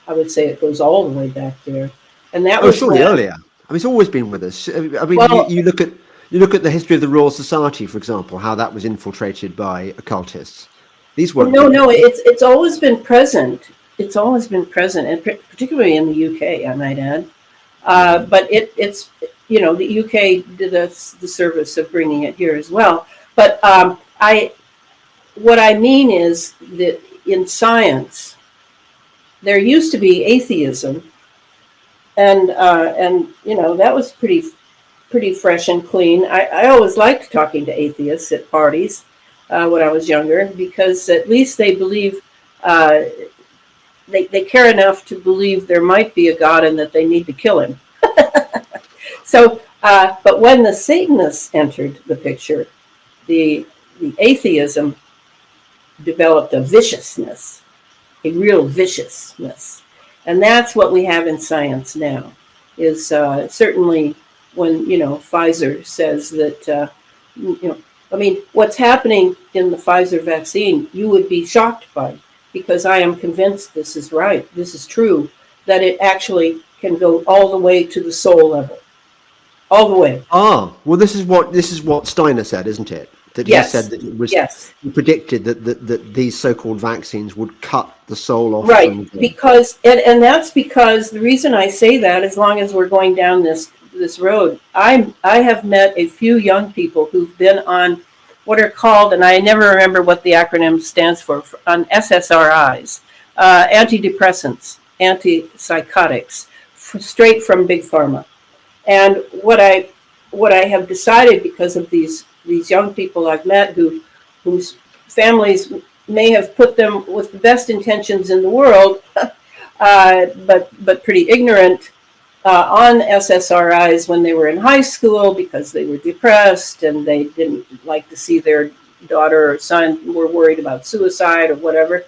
I would say it goes all the way back there. And that was
surely earlier. I mean, it's always been with us. I mean,
well,
you look at the history of the Royal Society, for example, how that was infiltrated by occultists. These weren't.
No, it's always been present. It's always been present, and particularly in the UK, I might add. But it's the UK did us the service of bringing it here as well. But what I mean is that in science, there used to be atheism, and that was pretty fresh and clean. I always liked talking to atheists at parties when I was younger, because at least they believe, they care enough to believe there might be a God and that they need to kill him. So, but when the Satanists entered the picture, the atheism developed a viciousness, a real viciousness. And that's what we have in science now, is certainly when, Pfizer says that, I mean, what's happening in the Pfizer vaccine, you would be shocked by, because I am convinced this is right, this is true, that it actually can go all the way to the soul level. All the way.
Ah, well, this is what Steiner said, isn't it? That he said that it was.
Yes.
He predicted that these so-called vaccines would cut the soul off.
Right, because and that's because the reason I say that, as long as we're going down this road, I have met a few young people who've been on what are called, and I never remember what the acronym stands for, on SSRIs, antidepressants, antipsychotics, straight from Big Pharma. And what I have decided, because of these young people I've met whose families may have put them with the best intentions in the world, but pretty ignorant, on SSRIs when they were in high school because they were depressed and they didn't like to see their daughter or son, were worried about suicide or whatever.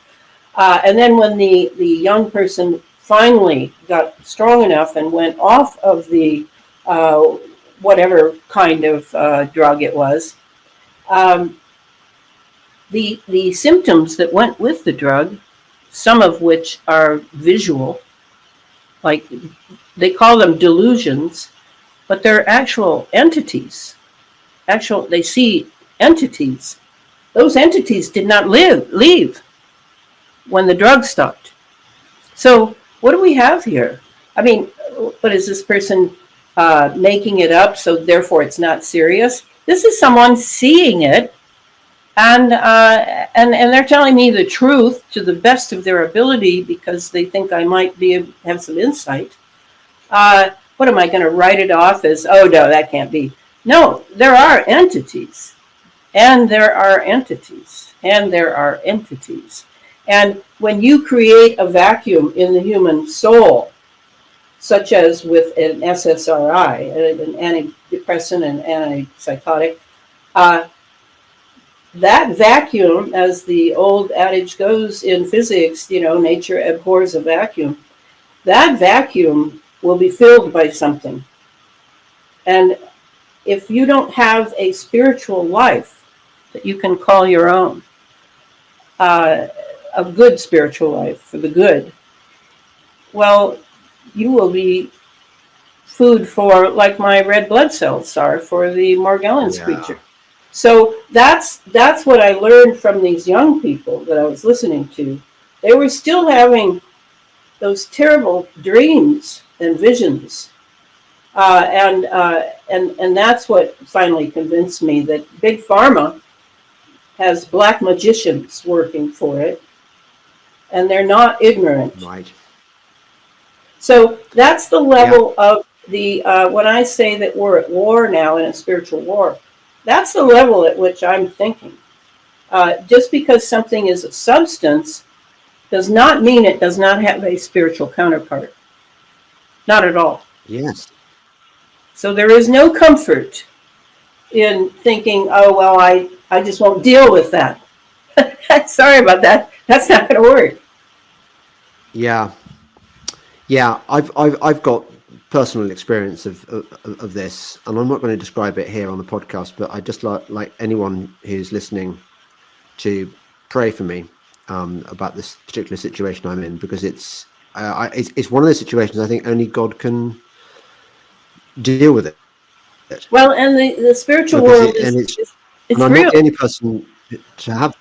And then when the young person finally got strong enough and went off of the whatever kind of drug it was, the symptoms that went with the drug, some of which are visual, like they call them delusions, but they're actual entities. They see entities. Those entities did not leave when the drug stopped. So what do we have here? I mean, what is this person making it up, so therefore it's not serious? This is someone seeing it, and they're telling me the truth to the best of their ability because they think I might have some insight. What am I going to write it off as? Oh no, that can't be. No, there are entities, and there are entities, and there are entities. And when you create a vacuum in the human soul, such as with an SSRI, an antidepressant and antipsychotic, that vacuum, as the old adage goes in physics, nature abhors a vacuum. That vacuum will be filled by something. And if you don't have a spiritual life that you can call your own, a good spiritual life for the good, well, you will be food for, like my red blood cells are for the Morgellons creature. So that's what I learned from these young people that I was listening to. They were still having those terrible dreams and visions, and that's what finally convinced me that Big Pharma has black magicians working for it, and they're not ignorant.
Right.
So that's the level of the, when I say that we're at war now, in a spiritual war, that's the level at which I'm thinking. Just because something is a substance does not mean it does not have a spiritual counterpart. Not at all.
Yes.
So there is no comfort in thinking, oh, well, I just won't deal with that. Sorry about that. That's not going to work.
Yeah. Yeah. I've got personal experience of this, and I'm not going to describe it here on the podcast, but I just like anyone who's listening to pray for me about this particular situation I'm in, because it's one of those situations I think only God can deal with it.
Well, and the spiritual
Because
world
and
it's
I'm
real.
not the only person to have.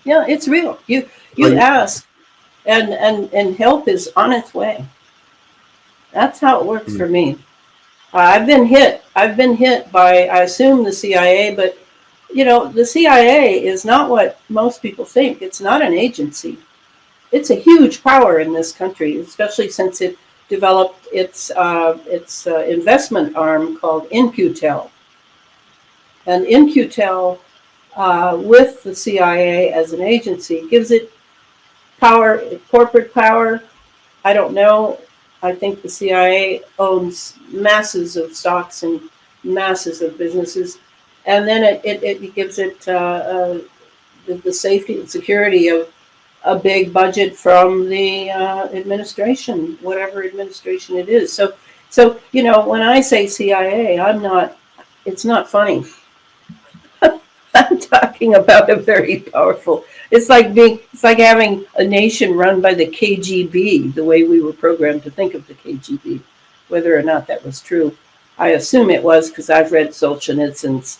Yeah, it's real. You ask, and help is on its way. That's how it works for me. I've been hit. I've been hit by, I assume, the CIA, but the CIA is not what most people think. It's not an agency. It's a huge power in this country, especially since it developed its investment arm called In-Q-Tel. And In-Q-Tel, with the CIA as an agency, gives it power, corporate power. I don't know. I think the CIA owns masses of stocks and masses of businesses, and then it gives it the safety and security of a big budget from the administration, whatever administration it is. So when I say CIA, it's not funny. I'm talking about a very powerful. It's like having a nation run by the KGB, the way we were programmed to think of the KGB. Whether or not that was true, I assume it was, because I've read Solzhenitsyn's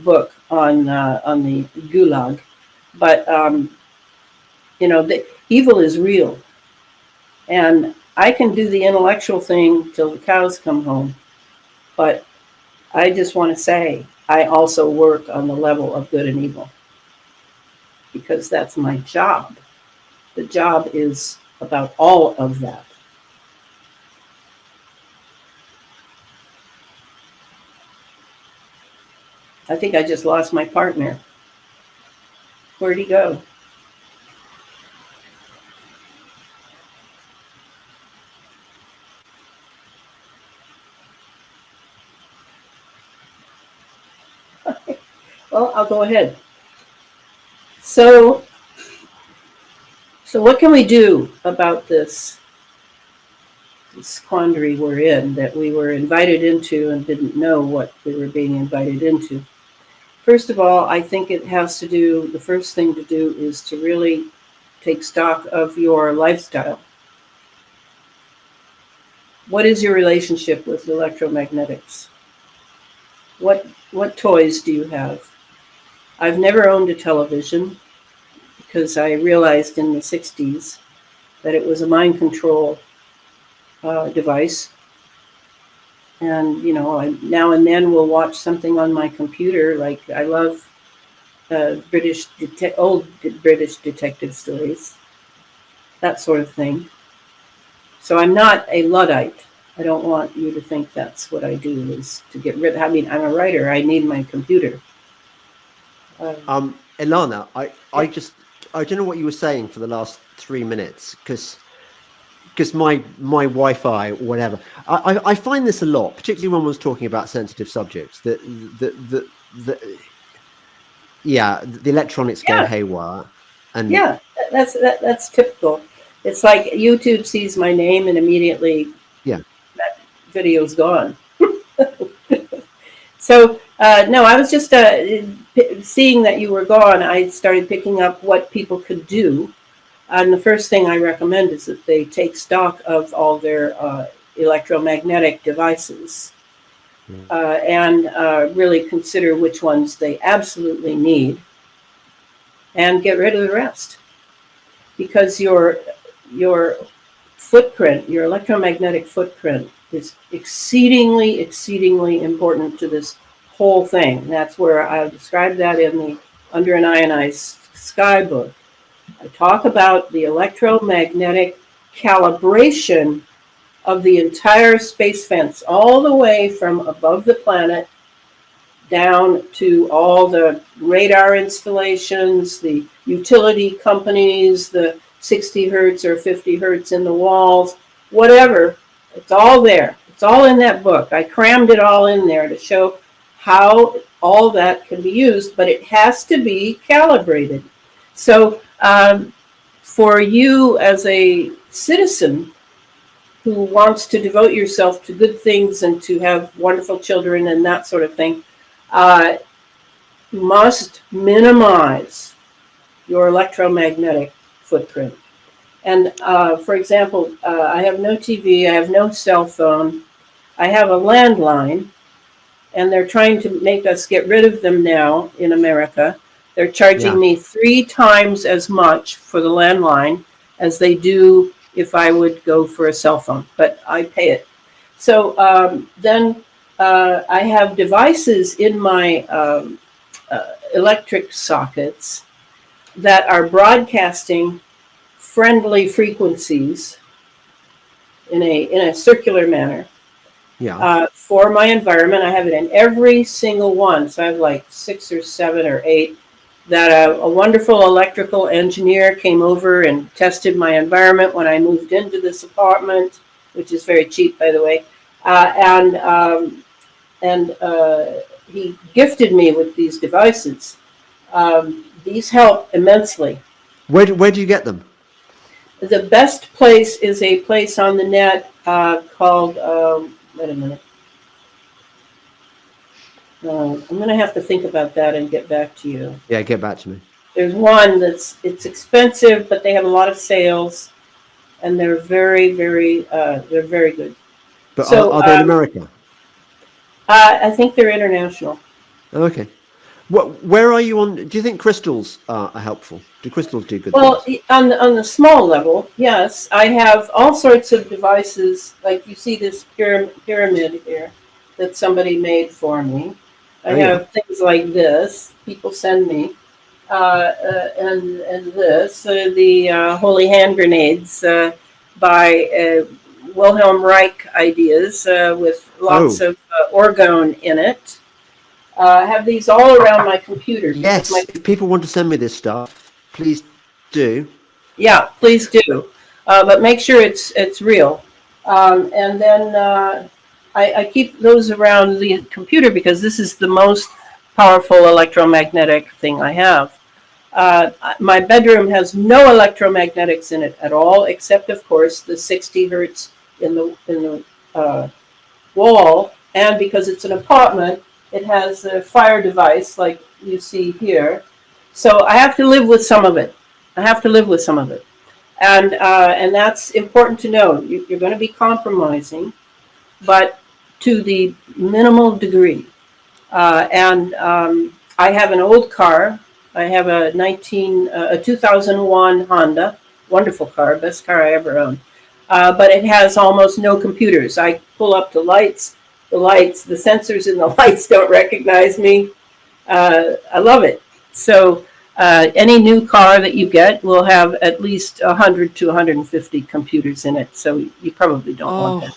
book on the Gulag. But the evil is real, and I can do the intellectual thing till the cows come home. But I just want to say, I also work on the level of good and evil, because that's my job. The job is about all of that. I think I just lost my partner. Where'd he go? Well, I'll go ahead. So what can we do about this quandary we're in, that we were invited into and didn't know what we were being invited into? First of all, I think the first thing to do is to really take stock of your lifestyle. What is your relationship with electromagnetics? What toys do you have? I've never owned a television, because I realized in the 60s that it was a mind control device. And, I now and then will watch something on my computer. Like, I love old British detective stories, that sort of thing. So I'm not a Luddite. I don't want you to think that's what I do, is to get rid of. I mean, I'm a writer. I need my computer.
Elana, I don't know what you were saying for the last 3 minutes, because my Wi-Fi or whatever. I find this a lot, particularly when one's talking about sensitive subjects. The electronics go haywire, and
that's typical. It's like YouTube sees my name and immediately that video's gone. So no, I was just seeing that you were gone. I started picking up what people could do. And the first thing I recommend is that they take stock of all their electromagnetic devices and really consider which ones they absolutely need, and get rid of the rest. Because your footprint, your electromagnetic footprint, is exceedingly, exceedingly important to this whole thing. That's where I described that in the Under an Ionized Sky book. I talk about the electromagnetic calibration of the entire space fence, all the way from above the planet down to all the radar installations, the utility companies, the 60 hertz or 50 hertz in the walls, whatever. It's all there. It's all in that book. I crammed it all in there to show how all that can be used, but it has to be calibrated. So for you as a citizen who wants to devote yourself to good things and to have wonderful children and that sort of thing, must minimize your electromagnetic footprint. And for example, I have no TV, I have no cell phone, I have a landline, and they're trying to make us get rid of them now in America. They're charging me 3 times as much for the landline as they do if I would go for a cell phone, but I pay it. So then I have devices in my electric sockets that are broadcasting friendly frequencies in a circular manner. For my environment. I have it in every single one. So I have like 6 or 7 or 8 that a wonderful electrical engineer came over and tested my environment when I moved into this apartment, which is very cheap, by the way. And he gifted me with these devices. These help immensely.
Where do you get them?
The best place is a place on the net called, wait a minute. I'm going to have to think about that and get back to you.
Yeah, get back to me.
There's one it's expensive, but they have a lot of sales, and they're very, very good.
But so, are they in America?
I think they're international.
Okay. Where are you on? Do you think crystals are helpful? Do crystals do good
things? Well, on the small level, yes. I have all sorts of devices, like you see this pyramid here that somebody made for me. I have things like this. People send me, and this the holy hand grenades by Wilhelm Reich ideas with lots of orgone in it. I have these all around my computer.
Yes, if people want to send me this stuff, please do.
Yeah, please do. But make sure it's real. And then I keep those around the computer because this is the most powerful electromagnetic thing I have. My bedroom has no electromagnetics in it at all, except, of course, the 60 hertz in the wall. And because it's an apartment, it has a fire device like you see here. So I have to live with some of it. And that's important to know. You're going to be compromising, but to the minimal degree. I have an old car. I have a 2001 Honda, wonderful car, best car I ever owned. But it has almost no computers. I pull up the lights, the sensors in the lights don't recognize me. I love it. So any new car that you get will have at least 100 to 150 computers in it. So you probably don't want that.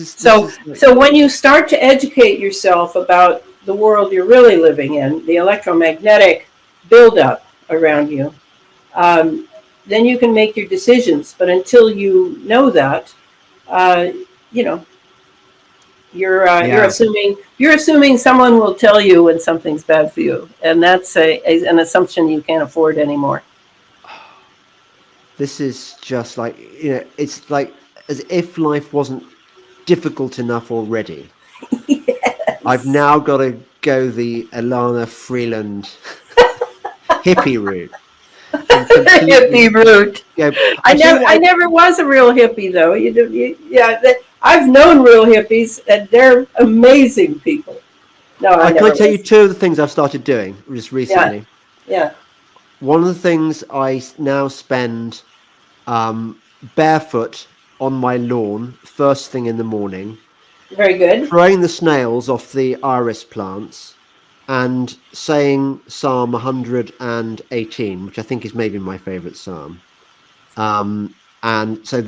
So when you start to educate yourself about the world you're really living in, the electromagnetic buildup around you, then you can make your decisions. But until you know that, you're assuming someone will tell you when something's bad for you, and that's an assumption you can't afford anymore.
This is just like, it's like as if life wasn't difficult enough already.
Yes.
I've now got to go the Elana Freeland hippie route.
Hippie route. I never was a real hippie, though. I've known real hippies, and they're amazing people. No,
I can tell you 2 of the things I've started doing just recently.
Yeah.
One of the things I now spend barefoot on my lawn first thing in the morning.
Very good.
Throwing the snails off the iris plants and saying Psalm 118, which I think is maybe my favorite psalm. And so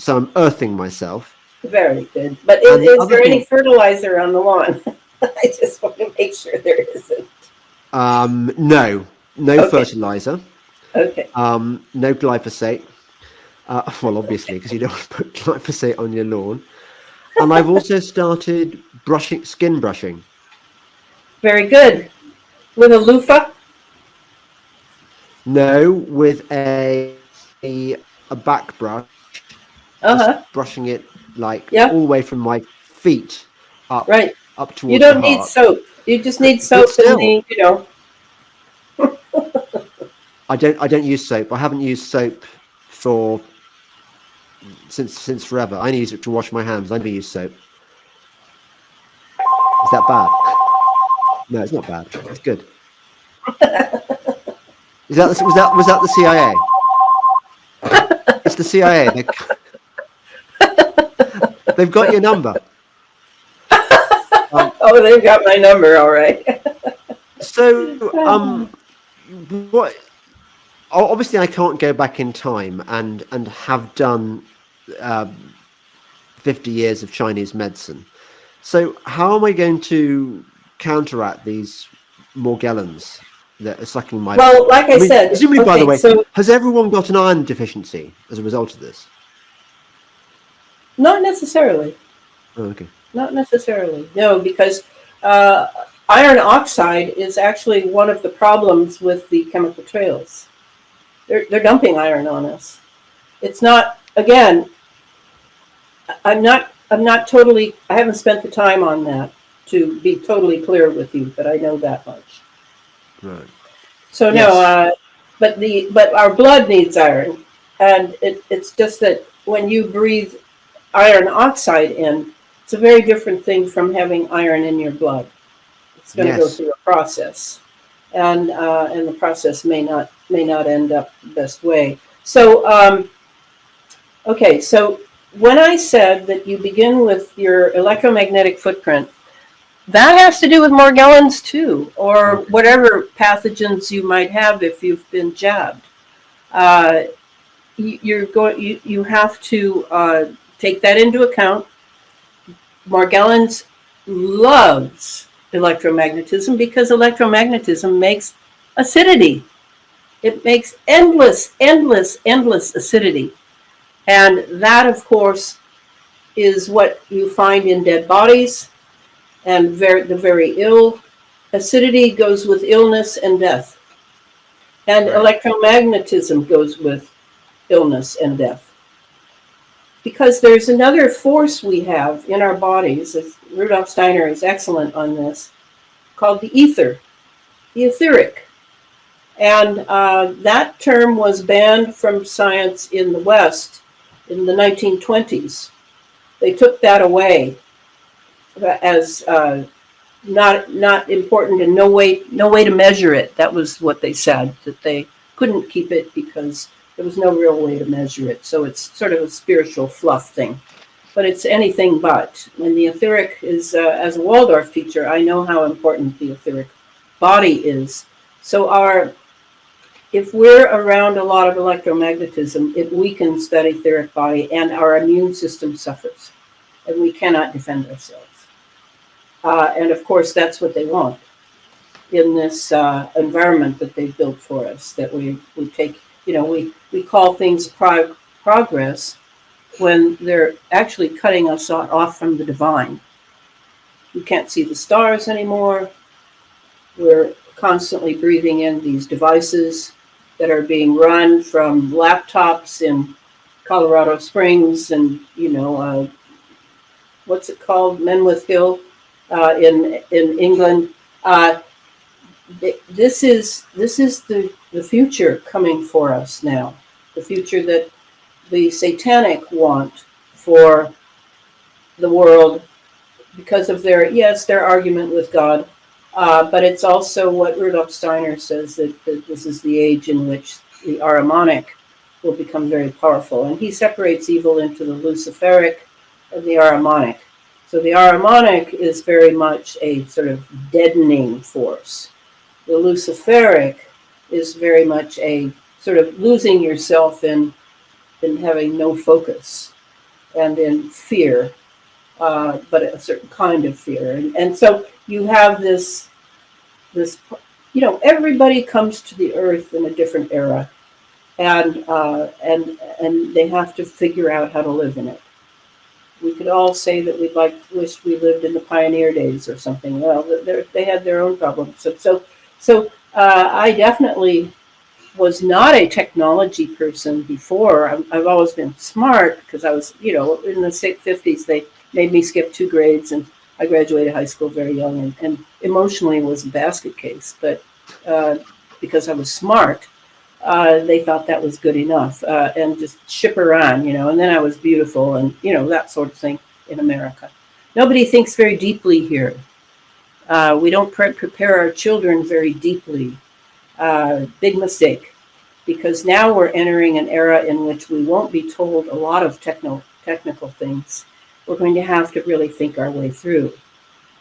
I'm earthing myself.
Very good. But is there any fertilizer on the lawn? I just want to make make sure there isn't.
No
Okay.
fertilizer,
Okay.
no glyphosate. Well, obviously, because you don't want to put glyphosate on your lawn. And I've also started skin brushing.
Very good. With a loofah?
No, with a back brush, just
Uh-huh.
brushing it like
Yeah,
all the way from my feet
right.
up
You
towards the
don't need
heart.
soap. You just need
But
soap in
still,
the.
I don't use soap. I haven't used soap for since forever. I only use it to wash my hands. I never use soap. Is that bad? No, it's not bad. It's good. Was that the CIA? It's the CIA. They've got your number. Um,
Oh, they've got my number, all right.
so, what? Obviously, I can't go back in time and have done 50 years of Chinese medicine. So, how am I going to counteract these Morgellons that are sucking my
Well,
blood?
like I
I mean,
said,
presumably, by the
okay,
way,
so
has everyone got an iron deficiency as a result of this?
not necessarily.
Oh, okay.
Not necessarily. No, because uh, iron oxide is actually one of the problems with the chemical trails. They're dumping iron on us. It's not, again, I'm not totally, I haven't spent the time on that to be totally clear with you, but I know that much.
Right.
So no,
Yes.
but our blood needs iron, and it's just that when you breathe iron oxide in, it's a very different thing from having iron in your blood. It's going to go
Yes.
through a process, and the process may not end up the best way. So okay, so when I said that you begin with your electromagnetic footprint, that has to do with Morgellons too, or
Okay.
whatever pathogens you might have if you've been jabbed. Uh, you have to take that into account. Morgellons loves electromagnetism because electromagnetism makes acidity. It makes endless, endless, endless acidity. And that, of course, is what you find in dead bodies and the very ill. Acidity goes with illness and death. And
Right.
electromagnetism goes with illness and death. Because there's another force we have in our bodies, as Rudolf Steiner is excellent on this, called the ether, the etheric. And that term was banned from science in the West in the 1920s. They took that away as not important and no way to measure it. That was what they said, that they couldn't keep it because there was no real way to measure it. So it's sort of a spiritual fluff thing. But it's anything but. When the etheric is, as a Waldorf teacher, I know how important the etheric body is. So if we're around a lot of electromagnetism, it weakens that etheric body and our immune system suffers. And we cannot defend ourselves. And of course, that's what they want in this environment that they've built for us, that we take, we call things progress when they're actually cutting us off from the divine. We can't see the stars anymore. We're constantly breathing in these devices that are being run from laptops in Colorado Springs and, what's it called? Menwith Hill in England. This is the future coming for us now. The future that the satanic want for the world because of their argument with God, but it's also what Rudolf Steiner says that this is the age in which the Ahrimanic will become very powerful, and he separates evil into the Luciferic and the Ahrimanic. So the Ahrimanic is very much a sort of deadening force. The Luciferic is very much a sort of losing yourself in having no focus and in fear, but a certain kind of fear. And so you have this this, everybody comes to the earth in a different era, and they have to figure out how to live in it. We could all say that wish we lived in the pioneer days or something. Well, they had their own problems. So I definitely was not a technology person before. I've always been smart because I was, in the 50s, they made me skip 2 grades, and I graduated high school very young, and emotionally was a basket case. But because I was smart, they thought that was good enough, and just ship her on, and then I was beautiful, and, that sort of thing in America. Nobody thinks very deeply here. We don't prepare our children very deeply. Big mistake, because now we're entering an era in which we won't be told a lot of technical things. We're going to have to really think our way through,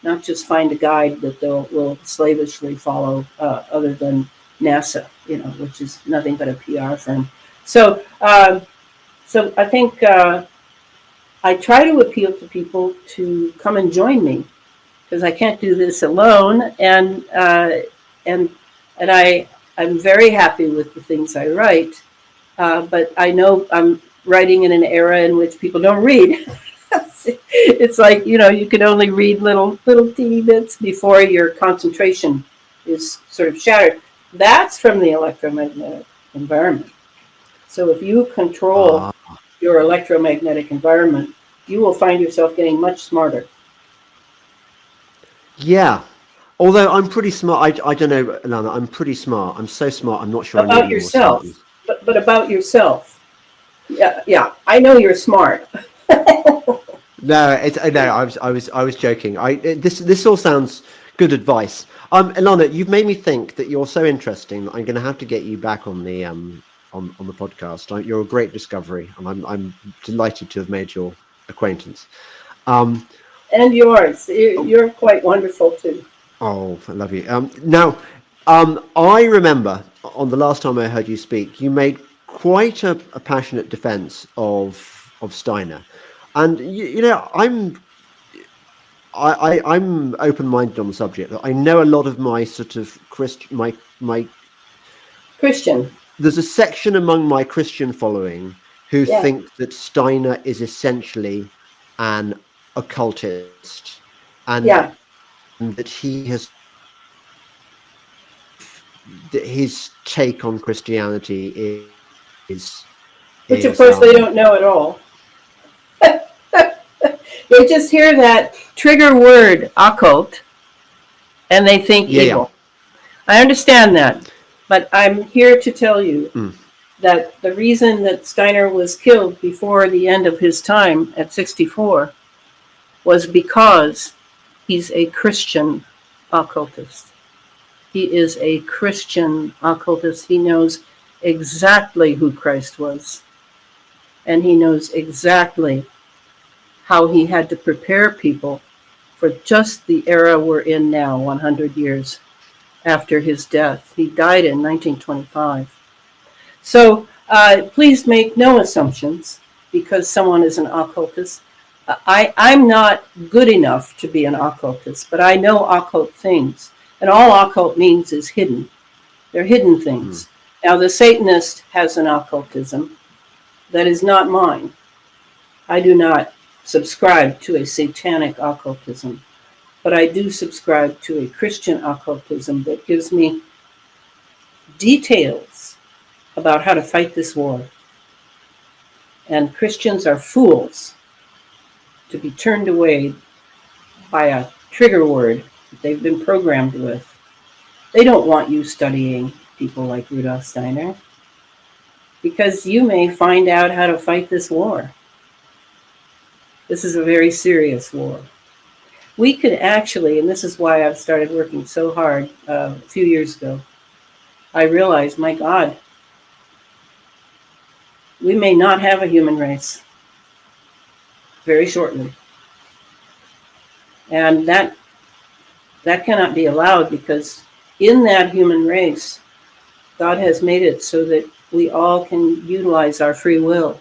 not just find a guide that will slavishly follow, other than NASA, which is nothing but a PR firm. So I think I try to appeal to people to come and join me, because I can't do this alone, and I'm very happy with the things I write, but I know I'm writing in an era in which people don't read. It's like, you can only read little teeny bits before your concentration is sort of shattered. That's from the electromagnetic environment. So if you control
Ah,
your electromagnetic environment, you will find yourself getting much smarter.
yeah. Although I'm pretty smart. I don't know, Elana. I'm pretty smart. I'm so smart. I'm not sure I need
About
any more
yourself,
smartness.
but about yourself. Yeah, yeah. I know you're smart.
No, no. I was joking. This all sounds good advice. Elana, you've made me think that you're so interesting that I'm going to have to get you back on the on the podcast. You're a great discovery, and I'm delighted to have made your acquaintance. Um,
And yours. You're quite wonderful too.
oh, I love you. Now, I remember on the last time I heard you speak, you made quite a passionate defence of Steiner, and I'm open-minded on the subject. I know a lot of my sort of my
Christian.
there's a section among my Christian following who
Yeah,
think that Steiner is essentially an occultist, and
yeah.
that he has that his take on Christianity is
Which of
is
course they don't know at all. They just hear that trigger word, occult, and they think
yeah.
evil. I understand that, but I'm here to tell you
Mm,
that the reason that Steiner was killed before the end of his time at 64 was because he's a Christian occultist. He is a Christian occultist. He knows exactly who Christ was, and he knows exactly how he had to prepare people for just the era we're in now, 100 years after his death. He died in 1925. So please make no assumptions because someone is an occultist. I'm not good enough to be an occultist, but I know occult things. And all occult means is hidden. They're hidden
mm.
things. Now, the Satanist has an occultism that is not mine. I do not subscribe to a satanic occultism, but I do subscribe to a Christian occultism that gives me details about how to fight this war. And Christians are fools to be turned away by a trigger word that they've been programmed with. They don't want you studying people like Rudolf Steiner because you may find out how to fight this war. This is a very serious war. We could actually, and this is why I've started working so hard a few years ago, I realized, my God, we may not have a human race very shortly. And that cannot be allowed because in that human race, God has made it so that we all can utilize our free will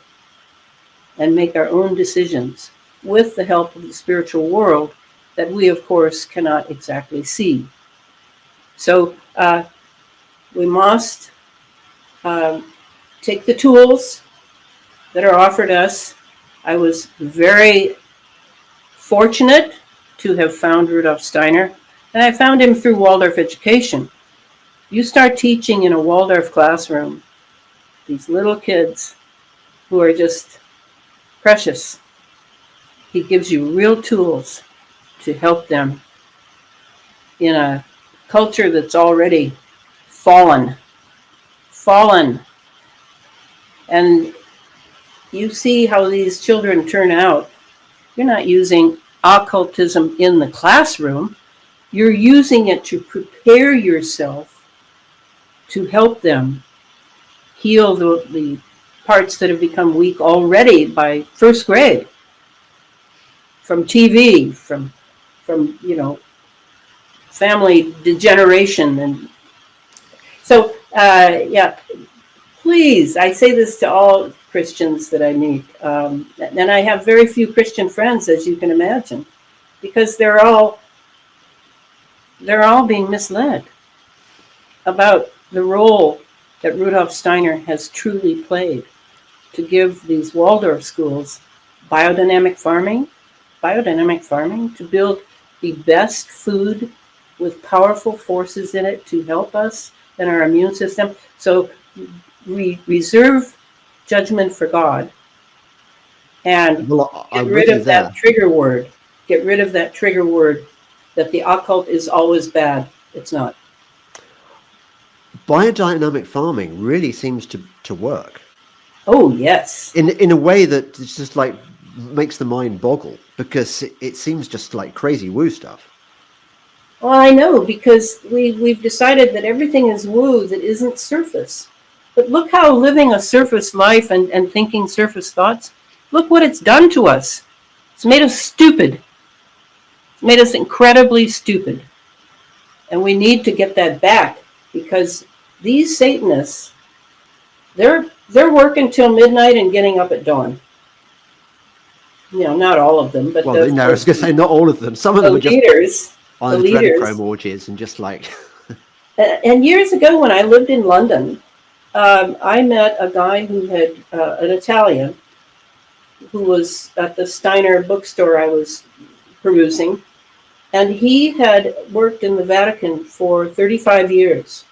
and make our own decisions with the help of the spiritual world that we, of course, cannot exactly see. So we must take the tools that are offered us. I was very fortunate to have found Rudolf Steiner, and I found him through Waldorf education. You start teaching in a Waldorf classroom, these little kids who are just precious. He gives you real tools to help them in a culture that's already fallen. And you see how these children turn out. You're not using occultism in the classroom. You're using it to prepare yourself to help them heal the parts that have become weak already by first grade, from TV, from family degeneration. And so yeah, please, I say this to all Christians that I meet, and I have very few Christian friends, as you can imagine, because they're all being misled about the role that Rudolf Steiner has truly played to give these Waldorf schools biodynamic farming, to build the best food with powerful forces in it to help us and our immune system. So we reserve judgment for God and get rid of that trigger word. Get rid of that trigger word that the occult is always bad. It's not.
Biodynamic farming really seems to work.
Oh, yes.
In a way that it's just like makes the mind boggle, because it seems just like crazy woo stuff.
Well, I know, because we've decided that everything is woo that isn't surface. But look how living a surface life and thinking surface thoughts, look what it's done to us. It's made us stupid. It's made us incredibly stupid. And we need to get that back, because these Satanists, they're working till midnight and getting up at dawn. Not all of them, but
I was going to say not all of them. Some of them are just on the adrenochrome orgies and just like.
And years ago, when I lived in London, I met a guy who had an Italian who was at the Steiner bookstore I was perusing, and he had worked in the Vatican for 35 years.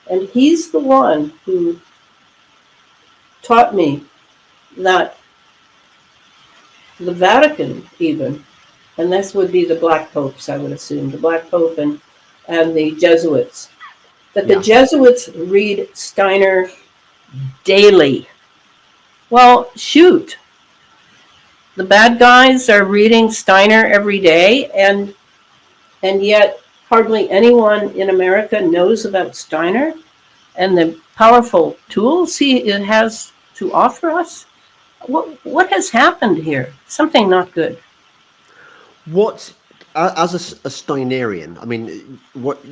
And he's the one who taught me that the Vatican even, and this would be the Black Popes, I would assume, the Black Pope and the Jesuits, that the Jesuits read Steiner daily. Well, shoot. The bad guys are reading Steiner every day, and yet hardly anyone in America knows about Steiner and the powerful tools he has to offer us. What has happened here? Something not good.
What, as a Steinerian, I mean, what's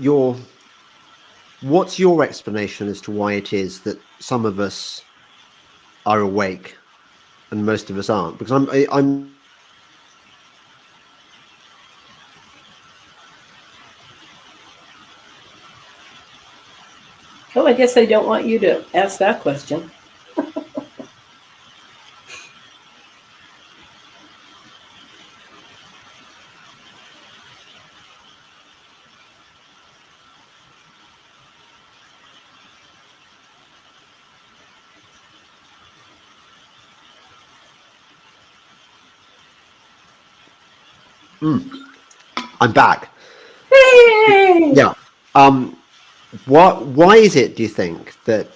your explanation as to why it is that some of us are awake and most of us aren't? Because I'm
Oh, I guess I don't want you to ask that question.
I'm back.
Hey!
Yeah. Why is it, do you think, that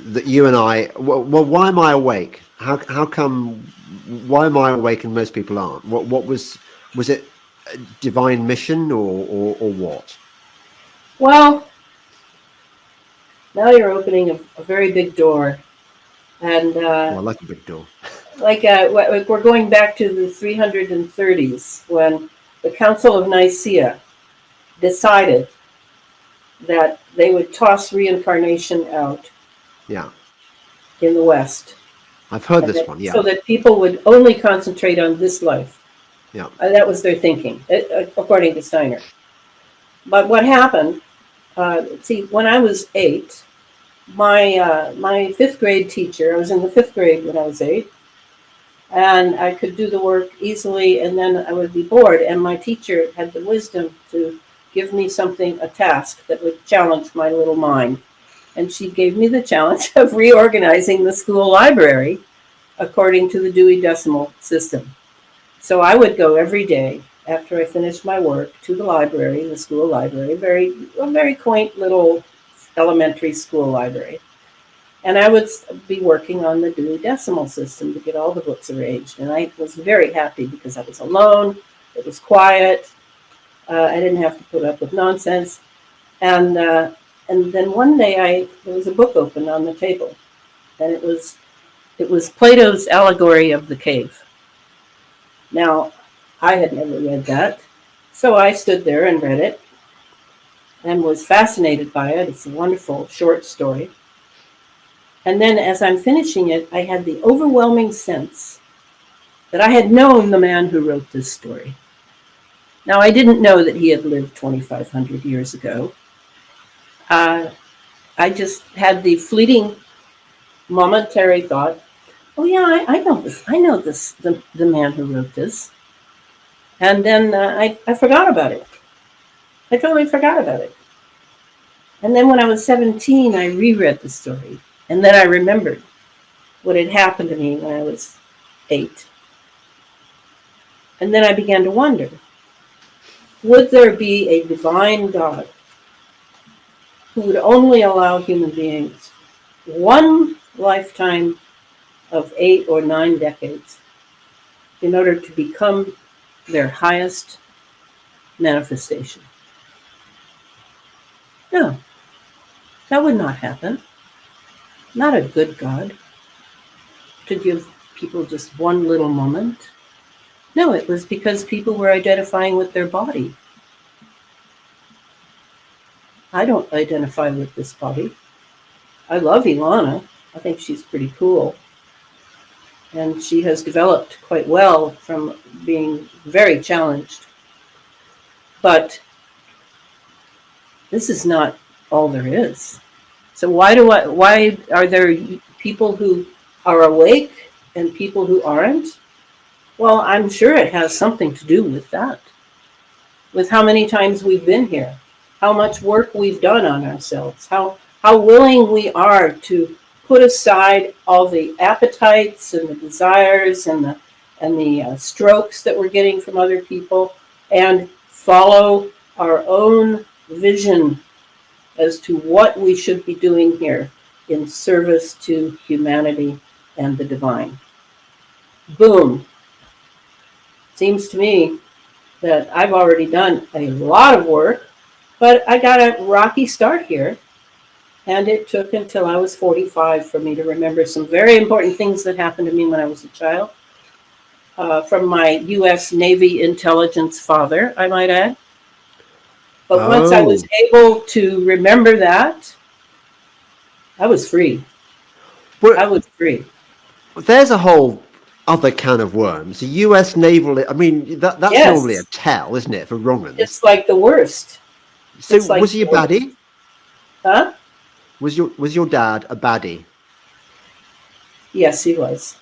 you and I? Well, why am I awake? How come? Why am I awake and most people aren't? What was it? A divine mission or what?
Well, now you're opening a very big door, and
I like a big door.
we're going back to the 330s when the Council of Nicaea decided that they would toss reincarnation out.
Yeah.
In the West.
I've heard this one. Yeah.
So that people would only concentrate on this life.
Yeah.
That was their thinking, according to Steiner. But what happened, see, when I was 8, my fifth grade teacher, I was in the fifth grade when I was 8, and I could do the work easily, and then I would be bored. And my teacher had the wisdom to give me something, a task that would challenge my little mind. And she gave me the challenge of reorganizing the school library according to the Dewey Decimal System. So I would go every day after I finished my work to the library, the school library, a very quaint little elementary school library. And I would be working on the Dewey Decimal System to get all the books arranged. And I was very happy because I was alone. It was quiet. I didn't have to put up with nonsense. And then one day there was a book open on the table, and it was Plato's Allegory of the Cave. Now, I had never read that, so I stood there and read it and was fascinated by it. It's a wonderful short story. And then as I'm finishing it, I had the overwhelming sense that I had known the man who wrote this story. Now, I didn't know that he had lived 2,500 years ago. I just had the fleeting, momentary thought, oh yeah, I know this. I know this, the man who wrote this. And then I forgot about it. I totally forgot about it. And then when I was 17, I reread the story. And then I remembered what had happened to me when I was 8. And then I began to wonder, would there be a divine God who would only allow human beings one lifetime of 8 or 9 decades in order to become their highest manifestation? No, that would not happen. Not a good God to give people just one little moment. No, it was because people were identifying with their body. I don't identify with this body. I love Elana. I think she's pretty cool. And she has developed quite well from being very challenged. But this is not all there is. So why are there people who are awake and people who aren't? Well, I'm sure it has something to do with that. With how many times we've been here, how much work we've done on ourselves, how willing we are to put aside all the appetites and the desires and the strokes that we're getting from other people and follow our own vision as to what we should be doing here in service to humanity and the divine. Boom. Seems to me that I've already done a lot of work, but I got a rocky start here. And it took until I was 45 for me to remember some very important things that happened to me when I was a child. From my U.S. Navy intelligence father, I might add. But once I was able to remember that, I was free. I was free.
There's a whole other can of worms. The U.S. naval, I mean, that's normally a tell, isn't it, for wrong'uns?
It's like the worst.
So was he a baddie?
Huh?
Was your dad a baddie?
Yes, he was.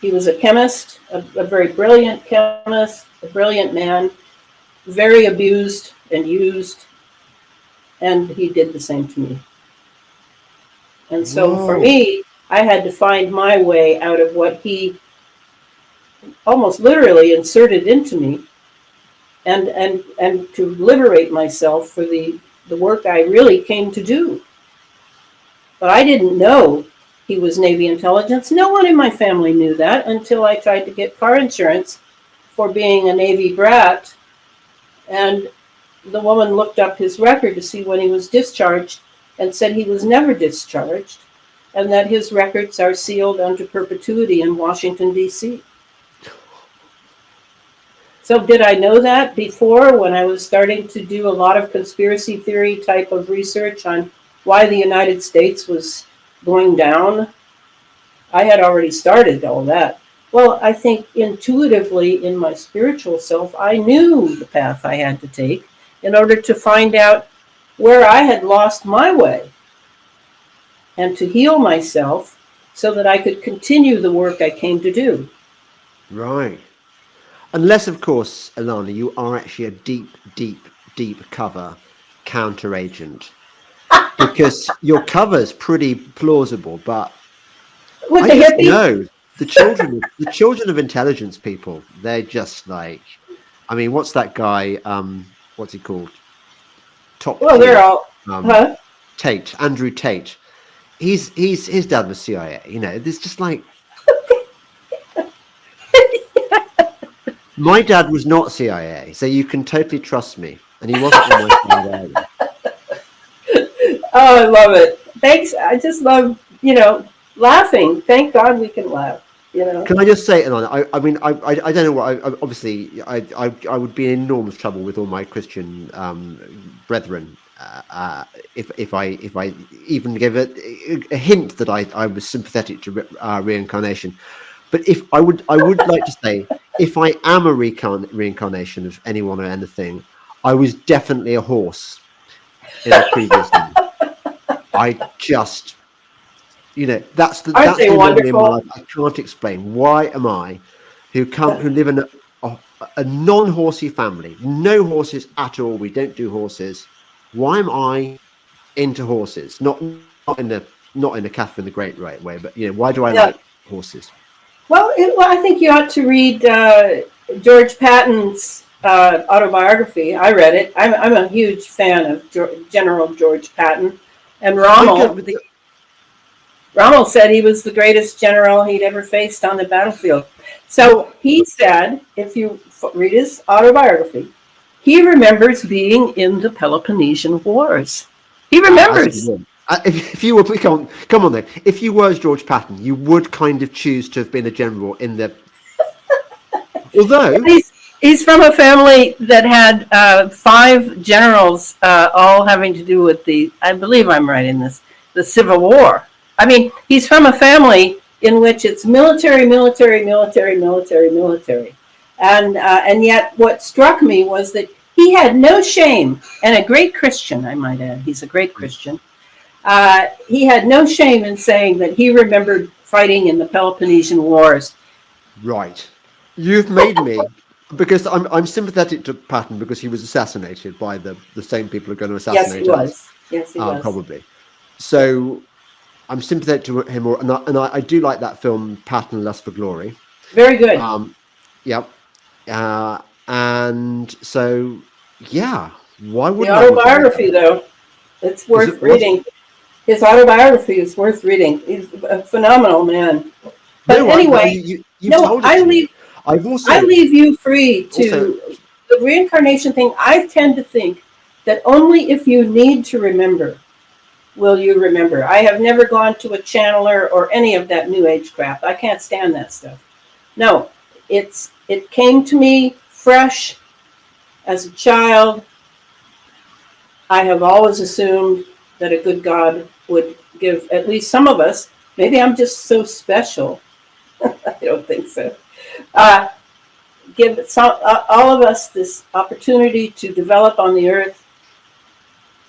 He was a chemist, a very brilliant chemist, a brilliant man, very abused and used, and he did the same to me. And so for me, I had to find my way out of what he almost literally inserted into me, and to liberate myself for the work I really came to do. But I didn't know he was Navy intelligence. No one in my family knew that until I tried to get car insurance for being a Navy brat. And the woman looked up his record to see when he was discharged and said he was never discharged and that his records are sealed unto perpetuity in Washington, D.C. So did I know that before when I was starting to do a lot of conspiracy theory type of research on why the United States was going down? I had already started all that. Well, I think intuitively in my spiritual self, I knew the path I had to take in order to find out where I had lost my way and to heal myself so that I could continue the work I came to do.
Right. Unless, of course, Elana, you are actually a deep, deep, deep cover counter agent. Because your cover's pretty plausible, but
With
I
the
just
hippie?
know the children of intelligence people, they're just like, I mean, what's that guy? What's he called? Top
Well, they're
tier.
all,
Um,
huh?
Tate, Andrew Tate. He's his dad was CIA. You know, there's just like my dad was not CIA, so you can totally trust me, and he wasn't on my side either.
Oh, I love it. Thanks. I just love, laughing. Thank God we can laugh, you know.
Can I just say, Ilana, I mean, I don't know what, obviously, I would be in enormous trouble with all my Christian brethren if I even gave a hint that I was sympathetic to reincarnation. But if I would like to say, if I am a reincarnation of anyone or anything, I was definitely a horse in a previous life. I just that's
Aren't they
the anomaly in my
wonderful?
life. I can't explain. Why am I, who live in a non-horsey family, no horses at all. We don't do horses. Why am I into horses? Not in a Catherine the Great right way, but why do I
Yeah.
like horses?
Well, I think you ought to read George Patton's autobiography. I read it. I'm a huge fan of General George Patton. And
I get
Rommel said he was the greatest general he'd ever faced on the battlefield. So
what
he said, if you read his autobiography, he remembers being in the Peloponnesian Wars. He
as you
remembers.
would. If you were, come on then. If you were George Patton, you would kind of choose to have been a general in the. Although
He's from a family that had five generals, all having to do with I believe I'm right in this, the Civil War. I mean, he's from a family in which it's military, military, military, military, military. And yet what struck me was that he had no shame, and a great Christian, I might add. He's a great Christian. He had no shame in saying that he remembered fighting in the Peloponnesian Wars.
right. You've made me because I'm sympathetic to Patton because he was assassinated by the same people who are going to
Yes, he
assassinate us,
was. Yes, he was.
probably. So I'm sympathetic to him, I do like that film Patton Lust for Glory.
Very good.
Yep. And so yeah, why
The
wouldn't I want to read
autobiography,
that?
though, it's
Is
worth
it what?
reading. His autobiography is worth reading. He's a phenomenal man. But
No,
anyway,
you've
no,
told it to me. I've
I leave you free
also
to the reincarnation thing. I tend to think that only if you need to remember will you remember. I have never gone to a channeler or any of that new age crap. I can't stand that stuff. No, it came to me fresh as a child. I have always assumed that a good God would give at least some of us, maybe I'm just so special. I don't think so. Uh, give all of us this opportunity to develop on the earth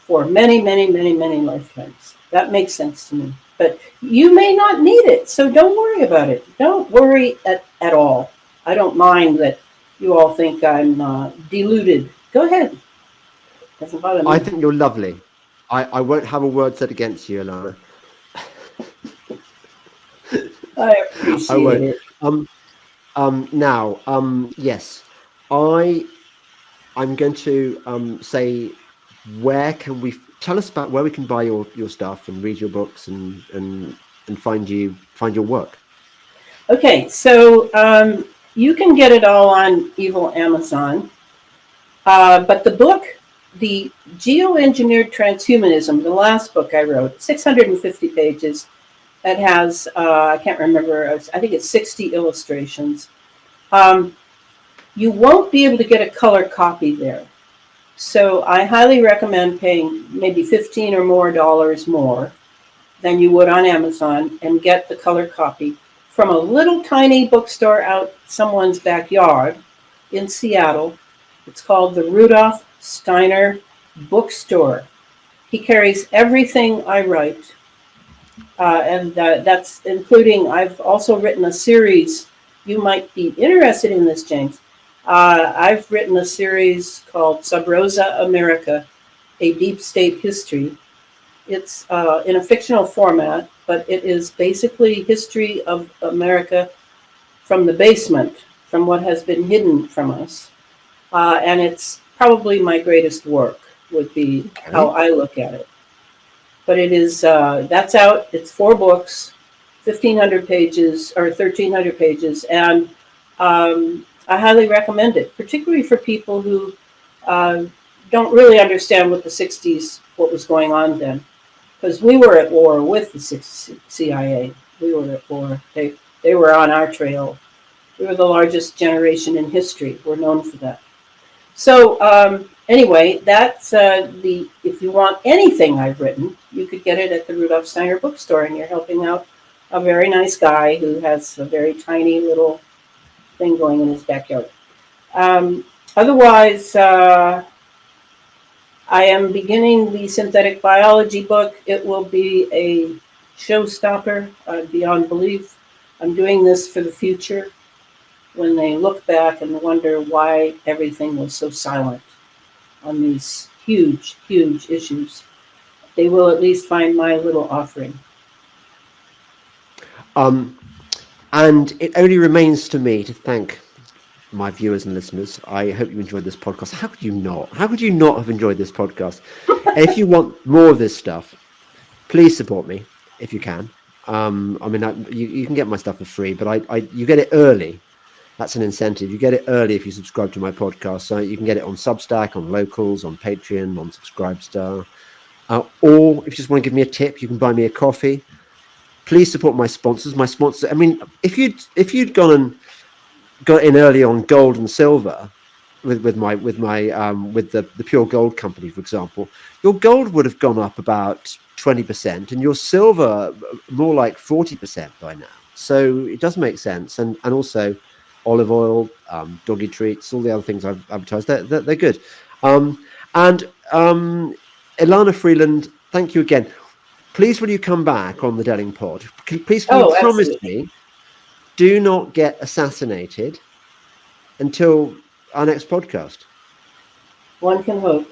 for many, many, many, many lifetimes. That makes sense to me. But you may not need it, so don't worry about it. Don't worry at all. I don't mind that you all think I'm deluded. Go ahead. Doesn't bother
I
me.
think you're lovely. I won't have a word said against you, Alana.
I
I
appreciate
won't.
it.
Now, yes, I'm going to say where can we tell us about where we can buy your stuff and read your books and find your work.
Okay, so you can get it all on Evil Amazon. But the book, the Geoengineered Transhumanism, the last book I wrote, 650 pages, that has, I can't remember, I think it's 60 illustrations. You won't be able to get a color copy there. So I highly recommend paying maybe $15 or more than you would on Amazon and get the color copy from a little tiny bookstore out someone's backyard in Seattle. It's called the Rudolph Steiner Bookstore. He carries everything I write. And that's including, I've also written a series. You might be interested in this, James. I've written a series called Sub Rosa America, A Deep State History. It's in a fictional format, but it is basically history of America from the basement, from what has been hidden from us. And it's probably my greatest work, would be how I look at it. But it is, that's out, it's 4 books, 1,500 pages or 1,300 pages, and I highly recommend it, particularly for people who don't really understand what the 60s, what was going on then. Because we were at war with the CIA. We were at war. They were on our trail. We were the largest generation in history. We're known for that. So anyway, that's if you want anything I've written, you could get it at the Rudolf Steiner Bookstore, and you're helping out a very nice guy who has a very tiny little thing going in his backyard. Otherwise, I am beginning the synthetic biology book. It will be a showstopper beyond belief. I'm doing this for the future, when they look back and wonder why everything was so silent on these huge, huge issues. They will at least find my little offering.
And it only remains to me to thank my viewers and listeners. I hope you enjoyed this podcast. How could you not? How could you not have enjoyed this podcast? If you want more of this stuff, please support me if you can. I mean, you can get my stuff for free, but you get it early. That's an incentive. You get it early if you subscribe to my podcast. So you can get it on Substack, on Locals, on Patreon, on Subscribestar. Or if you just want to give me a tip, you can buy me a coffee. Please support my sponsors. My sponsors. I mean, if you'd gone and got in early on gold and silver with the Pure Gold Company, for example, your gold would have gone up about 20%, and your silver more like 40% by now. So it does make sense, and also olive oil, doggy treats, all the other things I've advertised. They're good. And Elana Freeland, thank you again. Please, will you come back on the Delingpole? Please, can you promise me, do not get assassinated until our next podcast?
One can hope.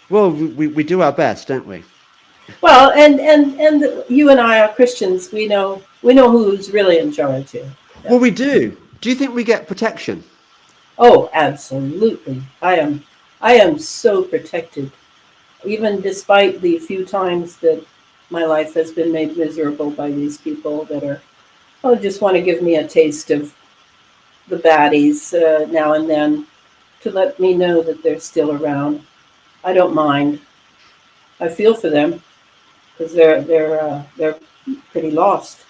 Well, we do our best, don't we?
Well, and you and I are Christians. We know who's really in charge here.
Well, we do. Do you think we get protection?
Oh, absolutely. I am so protected, even despite the few times that my life has been made miserable by these people that just want to give me a taste of the baddies now and then, to let me know that they're still around. I don't mind. I feel for them because they're pretty lost.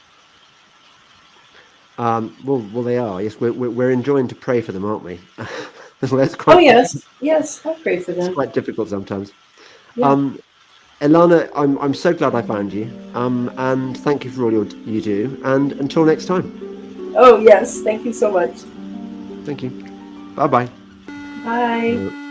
Well, they are. Yes, we're enjoying to pray for them, aren't we?
Yes, I pray for them.
It's quite difficult sometimes.
Yeah.
Elana, I'm so glad I found you. And thank you for all you do. And until next time.
Oh yes, thank you so much.
Thank you. Bye-bye.
Bye.